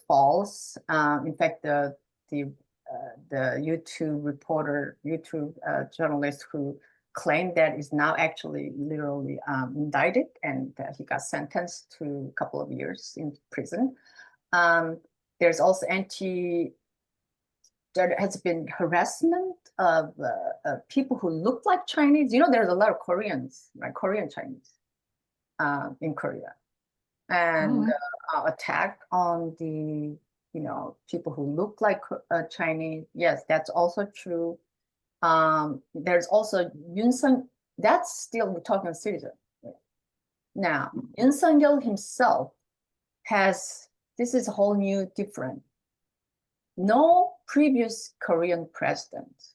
false. In fact, the YouTube journalist who claimed that is now actually literally indicted, and he got sentenced to a couple of years in prison. There's also there has been harassment of people who look like Chinese. You know, there's a lot of Koreans, right? Korean Chinese in Korea, and attack on the people who look like Chinese. Yes, that's also true. There's also Yoon Suk. That's still, we're talking citizen. Now, Yoon Suk-yeol himself has, this is a whole new different. No previous Korean president,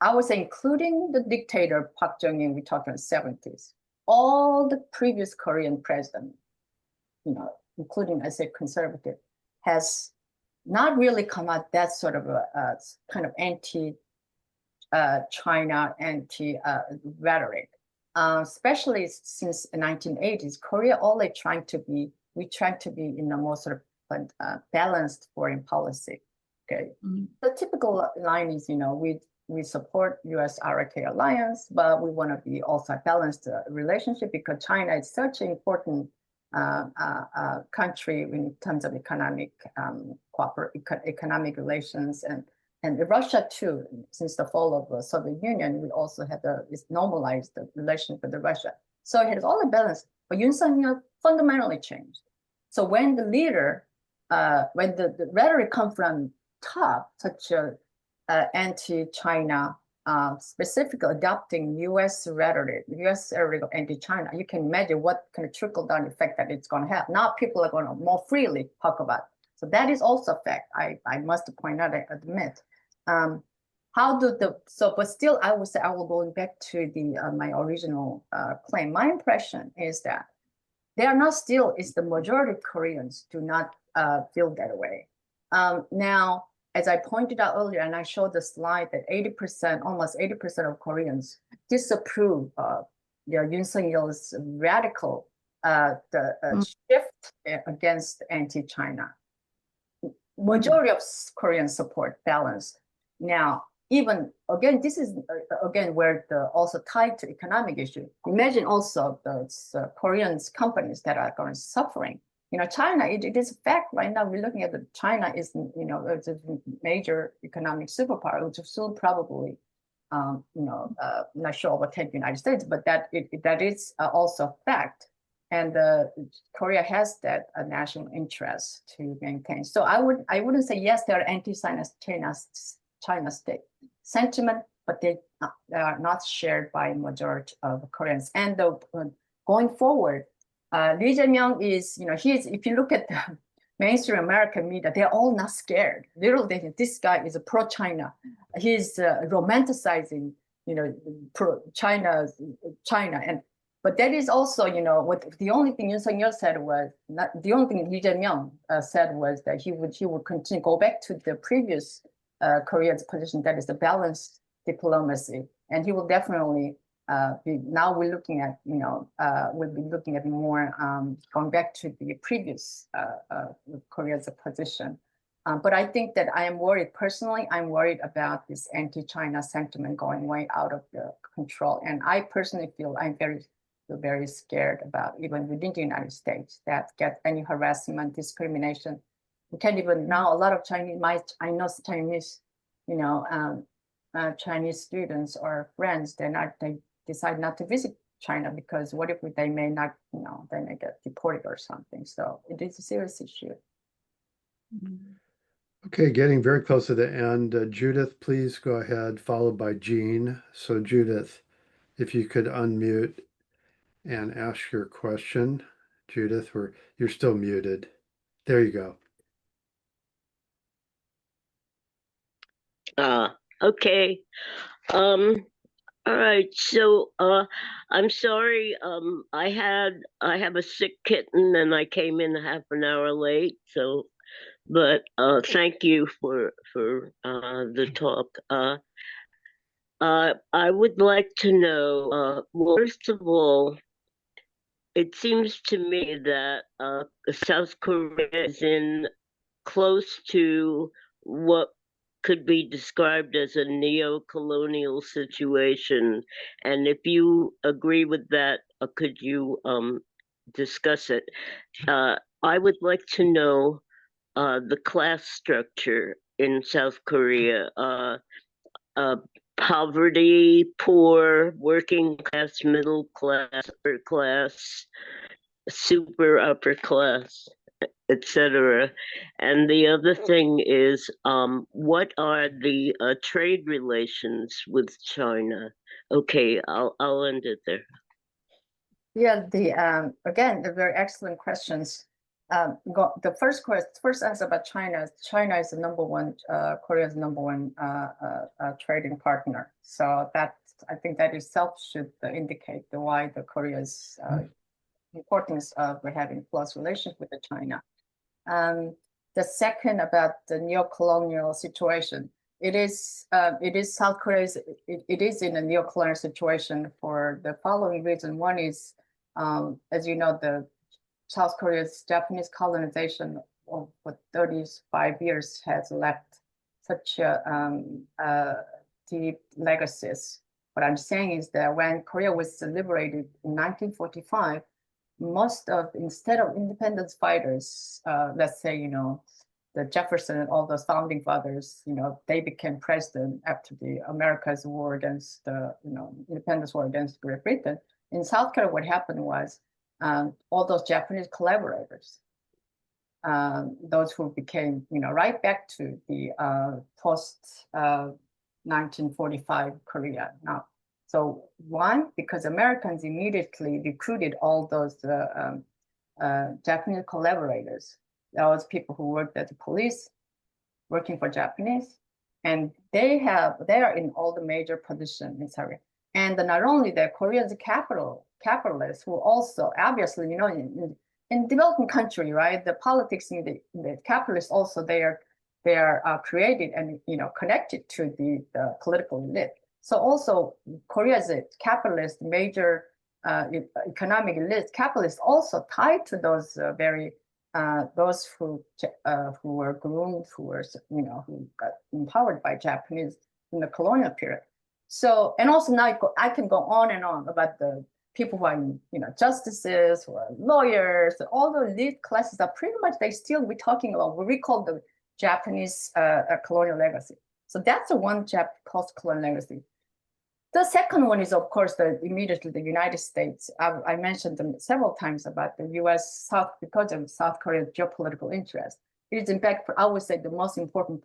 I would say including the dictator Park Chung-il, we talked in the 70s, all the previous Korean president, including, I say, conservative, has not really come out that sort of a kind of anti-China, anti-rhetoric. Especially since the 1980s, Korea always trying to be in a more sort of balanced foreign policy. Okay, the typical line is, we support U.S.-ROK alliance, but we want to be also a balanced relationship because China is such an important country in terms of economic economic relations, and Russia too. Since the fall of the Soviet Union, we also had normalized the relationship with Russia. So it has all the balance, but Yoon Suk-yeol fundamentally changed. So when the leader, when the rhetoric comes from top, such a anti-China, specifically adopting U.S. rhetoric anti-China, you can imagine what kind of trickle-down effect that it's going to have. Now people are going to more freely talk about it. So that is also a fact. I must point out, I admit. But still, I would say, I will go back to my original claim. My impression is that they are not still, is the majority of Koreans do not feel that way. Now, as I pointed out earlier, and I showed the slide that almost 80% of Koreans disapprove of Yoon Suk-yeol's radical shift against anti-China. Majority of Koreans support balanced. Now, even again, this is again where also tied to economic issue. Imagine also the Korean companies that are going suffering. China, it is a fact right now. We're looking at China is, it's a major economic superpower, which will soon probably, not sure overtake the United States, but that is also a fact. And Korea has that national interest to maintain. So I wouldn't say yes, there are anti-China state sentiment, but they are not shared by majority of Koreans. And going forward, Lee Jae-myung is, if you look at the mainstream American media, they're all not scared. Literally, this guy is a pro-China. He's romanticizing, pro-China, but that is also, what the only thing Yoon Suk-yeol said was, not the only thing Lee Jae-myung said was that he would continue, go back to the previous Korea's position, that is the balanced diplomacy, and he will definitely now we're looking at, we'll be looking at more going back to the previous Korea's position. But I think that I am worried, personally, I'm worried about this anti-China sentiment going way out of the control. And I personally feel I'm very scared about, even within the United States, that get any harassment, discrimination. We can't even now, a lot of Chinese, I know Chinese, Chinese students or friends, they decide not to visit China because what if they may not, they may get deported or something. So it is a serious issue. Okay, getting very close to the end. Judith, please go ahead, followed by Jean. So Judith, if you could unmute and ask your question. Judith, you're still muted. There you go. Okay. All right, so I'm sorry. I have a sick kitten and I came in half an hour late. So, but thank you for the talk. I would like to know. Well, first of all, it seems to me that South Korea is in close to what could be described as a neo-colonial situation. And if you agree with that, could you discuss it? I would like to know the class structure in South Korea. Poverty, poor, working class, middle class, upper class, super upper class, etc. And the other thing is, what are the trade relations with China? Okay, I'll end it there. Yeah, again, the very excellent questions. The first answer about China. China is the number one. Korea's number one trading partner. So that, I think that itself should indicate why the Korea's importance of having close relations with China. The second about the neo-colonial situation. It is South Korea's. It is in a neo-colonial situation for the following reason. One is, as you know, the South Korea's Japanese colonization for 35 years has left such deep legacies. What I'm saying is that when Korea was liberated in 1945, instead of independence fighters, let's say, the Jefferson and all those founding fathers, they became president after the America's war against the, independence war against Great Britain. In South Korea, what happened was all those Japanese collaborators, those who became, right back to the post 1945 Korea now. So one, because Americans immediately recruited all those Japanese collaborators. Those people who worked at the police, working for Japanese, and they are in all the major positions in Korea. And not only that, Korea's capitalists who also obviously, in developing country, right? The politics in the capitalists also they are created and connected to the political elite. So also Korea's capitalist major economic elite, capitalists also tied to those those who were groomed, who got empowered by Japanese in the colonial period. So, and also now I can go on and on about the people who are, justices, who are lawyers, all the elite classes are pretty much, we're talking about what we call the Japanese colonial legacy. So that's the one post-colonial legacy. The second one is, of course, immediately the United States. I mentioned them several times about the U.S. because of South Korea's geopolitical interest. It is, in fact, I would say, the most important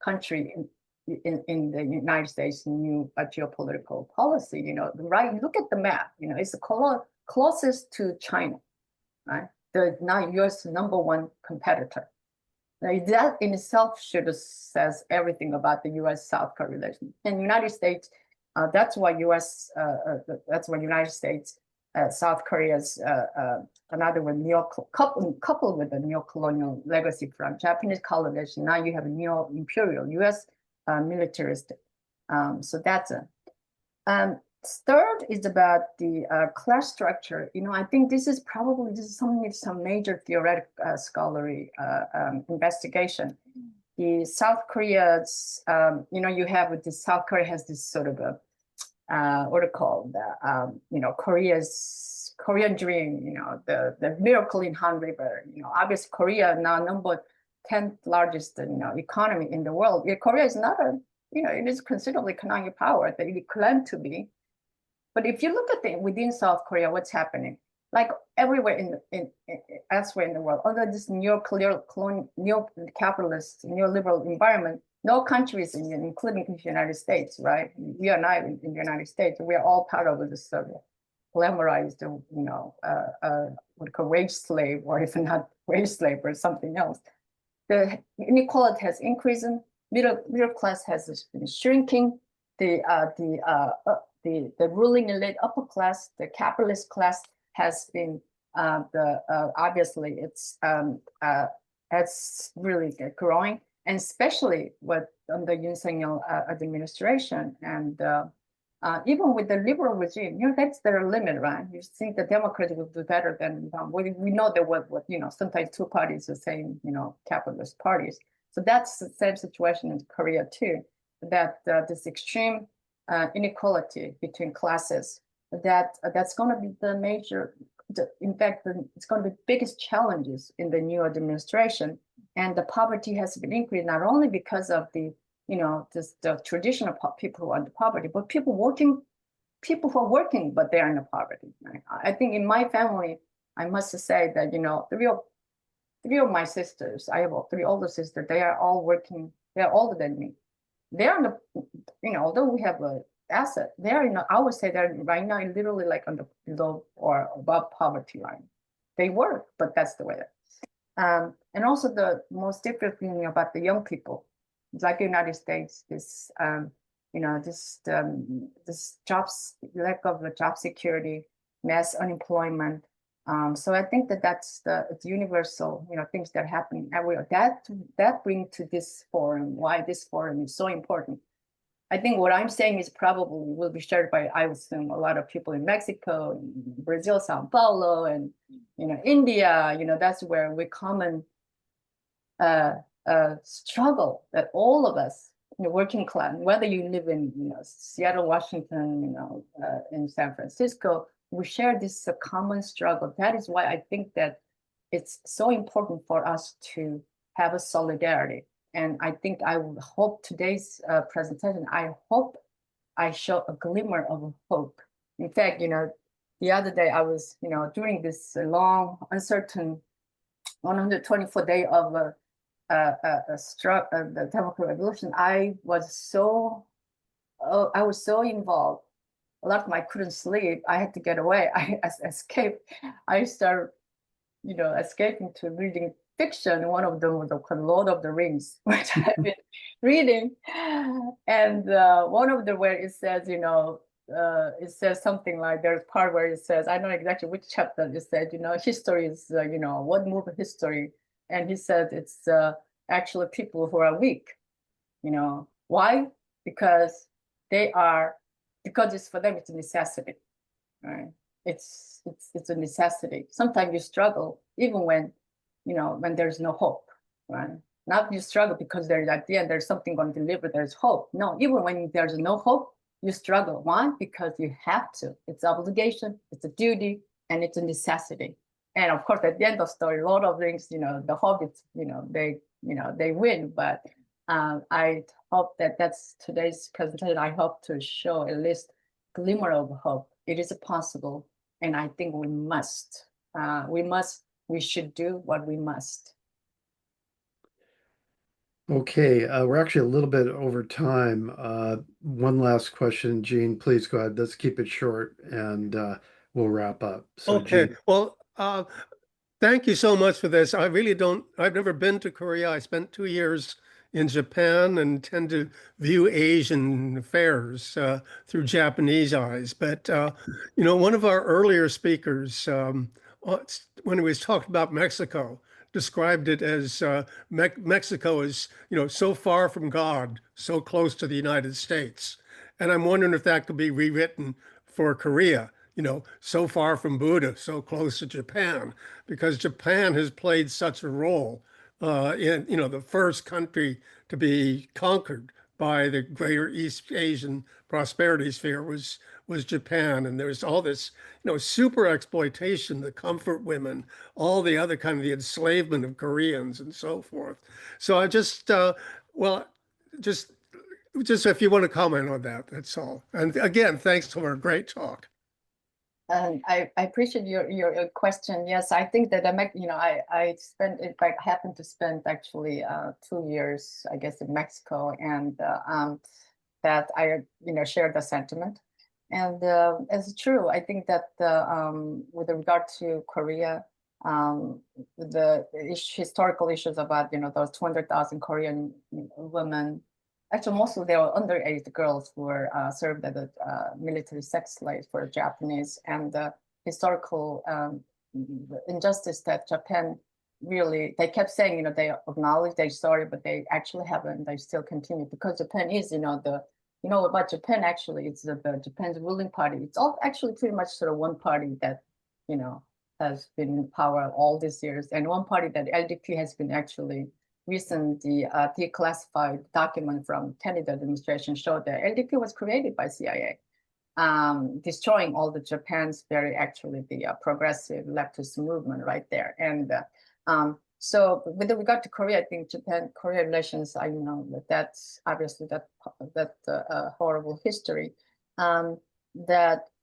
country in the United States' new geopolitical policy. Right? Look at the map. It's the closest to China, right? The now U.S. number one competitor. Now, that in itself says everything about the U.S.-South Korea relation. And the United States. That's why United States, South Korea's another one coupled with the neo-colonial legacy from Japanese colonization. Now you have a neo-imperial U.S. Militarist. So that's it. Third is about the class structure. I think this is some major theoretic scholarly investigation. The South Korea's, you have this, South Korea has this sort of a, what are called, Korean dream, the miracle in Han River, obviously Korea now number 10th largest, economy in the world. Korea is not it is considerably economic power that it claimed to be. But if you look at within South Korea, what's happening? Like everywhere elsewhere in the world, under this neo-capitalist, neoliberal environment, no countries, including the United States, right? We are not in the United States. We are all part of this glamorized, what call wage slave, or if not wage slave or something else. The inequality has increased. Middle class has been shrinking. The the ruling elite upper class, the capitalist class has been obviously it's really growing, and especially under Yoon Suk-yeol administration, and even with the liberal regime, that's their limit, right? You think the Democrats will do better than we know that what sometimes two parties, the same capitalist parties. So that's the same situation in Korea too. That this extreme inequality between classes, that's going to be the major. In fact, it's going to be the biggest challenges in the new administration, and the poverty has been increased not only because of the the traditional people who are in poverty, but people who are working but they are in the poverty. Right? I think in my family, I must say that three of my sisters, I have three older sisters, they are all working. They are older than me. They are in the although we have a asset, they are I would say they're right now literally like on the below or above poverty line. They work, but that's the way. And also the most difficult thing about the young people, like the United States, this this lack of job security, mass unemployment. So I think that's it's universal, things that happen everywhere. That brings to this forum why this forum is so important. I think what I'm saying is probably will be shared by, I would assume, a lot of people in Mexico, Brazil, Sao Paulo, and India. That's where we common struggle that all of us, working class, whether you live in Seattle, Washington, in San Francisco, we share this common struggle. That is why I think that it's so important for us to have a solidarity. And I think I would hope today's presentation, I hope I show a glimmer of hope. In fact, the other day I was, during this long, uncertain 124 day of the democratic revolution, I was so involved. A lot of them I couldn't sleep. I had to get away. I escaped. I started, escaping to reading fiction. One of them was the Lord of the Rings, which I've been reading. And one of them where it says, it says something like, there's a part where it says, I don't know exactly which chapter it said, history is, what move history. And he said it's actually people who are weak. Why? Because it's for them, it's a necessity, right? It's a necessity. Sometimes you struggle even when there's no hope, right? Not you struggle because at the end there's something going to deliver, there's hope. No, even when there's no hope, you struggle. Why? Because you have to. It's obligation, it's a duty, and it's a necessity. And of course, at the end of the story, a lot of things, the hobbits, they win. But I hope that's today's presentation. I hope to show at least a glimmer of hope. It is possible, and I think we must. We should do what we must. Okay, we're actually a little bit over time. One last question, Gene, please go ahead. Let's keep it short and we'll wrap up. So, Okay, Gene. well, thank you so much for this. I've never been to Korea. I spent 2 years in Japan and tend to view Asian affairs through Japanese eyes. But, one of our earlier speakers, when he was talking about Mexico, described it as Mexico is, so far from God, so close to the United States. And I'm wondering if that could be rewritten for Korea, so far from Buddha, so close to Japan, because Japan has played such a role in, the first country to be conquered by the greater East Asian prosperity sphere was Japan. And there's all this, super exploitation, the comfort women, all the other kind of the enslavement of Koreans and so forth. So I just if you want to comment on that, that's all. And again, thanks for a great talk. I appreciate your question. Yes, I think that I spent, in fact, happened to spend actually 2 years, I guess, in Mexico, and that I share the sentiment. And it's true. I think that with regard to Korea, the historical issues about those 200,000 Korean women, actually mostly they were underage girls who were served as a military sex slaves for the Japanese, and the historical injustice that Japan really, they kept saying, they acknowledge they're sorry, but they actually haven't. They still continue because Japan is, about Japan actually, it's the Japan's ruling party. It's all actually pretty much sort of one party that, has been in power all these years, and one party that LDP has been actually recently declassified document from Kennedy administration showed that LDP was created by CIA. Destroying all the Japan's very actually the progressive leftist movement right there. And so with regard to Korea, I think Japan-Korea relations, I know that's obviously that horrible history.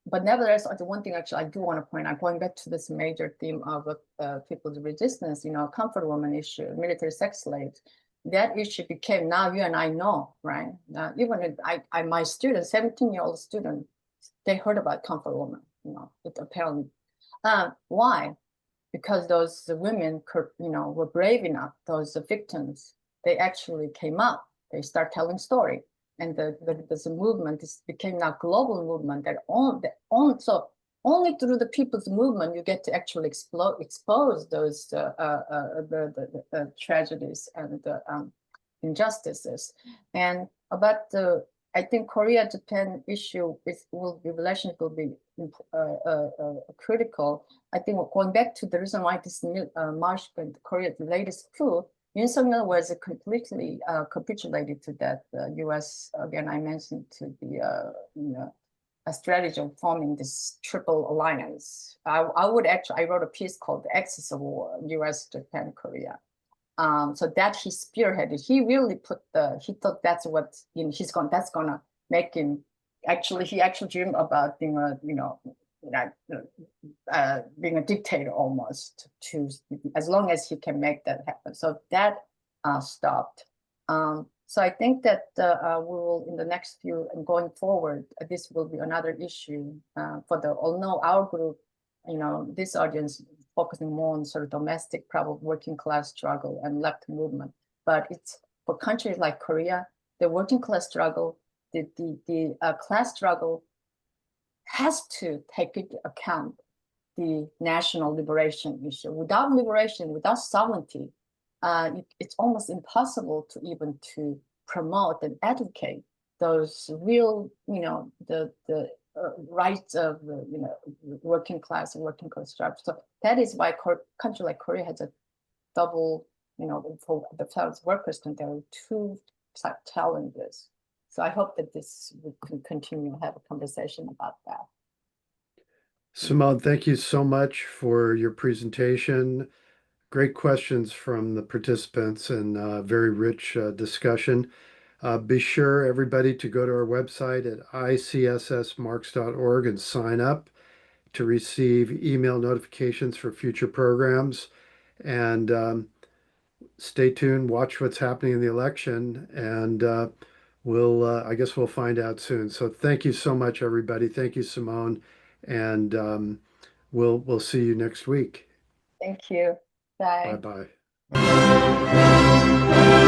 But nevertheless, the one thing actually I do want to point out, going back to this major theme of people's resistance, comfort woman issue, military sex slaves, that issue became, now you and I know, right? Even my student, 17-year-old student, they heard about comfort woman, it apparently. Why? Because those women, were brave enough, those victims, they actually came up, they start telling story. And the movement, this became now global movement that so only through the people's movement you get to actually expose those the tragedies and the injustices. And about I think Korea-Japan issue relationship will be critical. I think going back to the reason why this March and Korea, the latest coup, Yoon Suk-yeol was completely capitulated to that. U.S. again, I mentioned to the a strategy of forming this triple alliance. I wrote a piece called "The Axis of War: U.S., Japan, Korea." So that he spearheaded. He really he thought that's what that's gonna make him. Actually, he actually dreamed about being being a dictator almost, as long as he can make that happen. So that stopped. So I think that we will, in the next few and going forward, this will be another issue although our group, this audience focusing more on sort of domestic, probably working class struggle and left movement. But it's for countries like Korea, the working class struggle, the class struggle has to take into account the national liberation issue. Without liberation, without sovereignty, it's almost impossible to even to promote and advocate those real, the rights of working class and working class struggle. So that is why country like Korea has a double, for the workers, there are two challenges. So I hope that we can continue to have a conversation about that. Simone, thank you so much for your presentation. Great questions from the participants and very rich discussion. Be sure, everybody, to go to our website at ICSSmarks.org and sign up to receive email notifications for future programs. And stay tuned, watch what's happening in the election, and I guess we'll find out soon. So thank you so much, everybody. Thank you, Simone, and we'll see you next week. Thank you. Bye. Bye-bye.